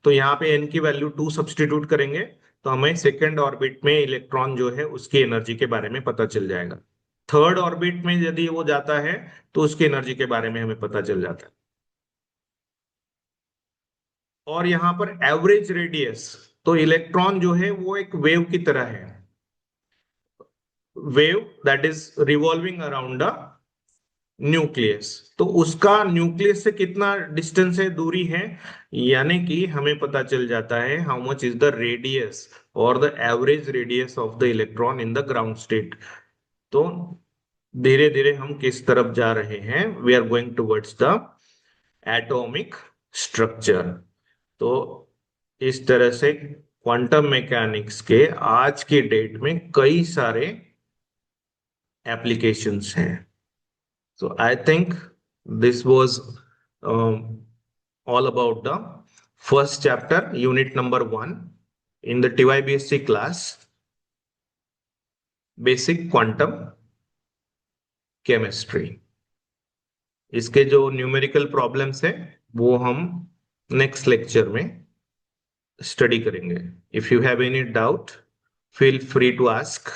तो यहाँ पे एन की वैल्यू 2 सब्सटीट्यूट करेंगे, तो हमें सेकेंड ऑर्बिट में इलेक्ट्रॉन जो है उसकी एनर्जी के बारे में पता चल जाएगा। थर्ड ऑर्बिट में यदि वो जाता है तो उसकी एनर्जी के बारे में हमें पता चल जाता है। और यहाँ पर एवरेज रेडियस, तो इलेक्ट्रॉन जो है वो एक वेव की तरह है, wave that is revolving around nucleus, तो उसका न्यूक्लियस से कितना डिस्टेंस है, दूरी है, यानी कि हमें पता चल जाता है how much is the radius और the average radius of the electron in the ground state. तो धीरे धीरे हम किस तरफ जा रहे हैं, we are going towards the atomic structure. तो इस तरह से क्वांटम मैकेनिक्स के आज के डेट में कई सारे एप्लीकेशंस हैं। So I think this was all about the first chapter, unit number 1 in the TYBSC class, Basic Quantum Chemistry. इसके जो न्यूमेरिकल प्रॉब्लम्स हैं वो हम नेक्स्ट लेक्चर में स्टडी करेंगे। If you have any doubt feel free to ask,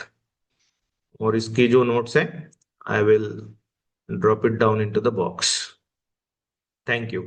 और इसकी जो नोट्स हैं I will drop it down into the box. Thank you.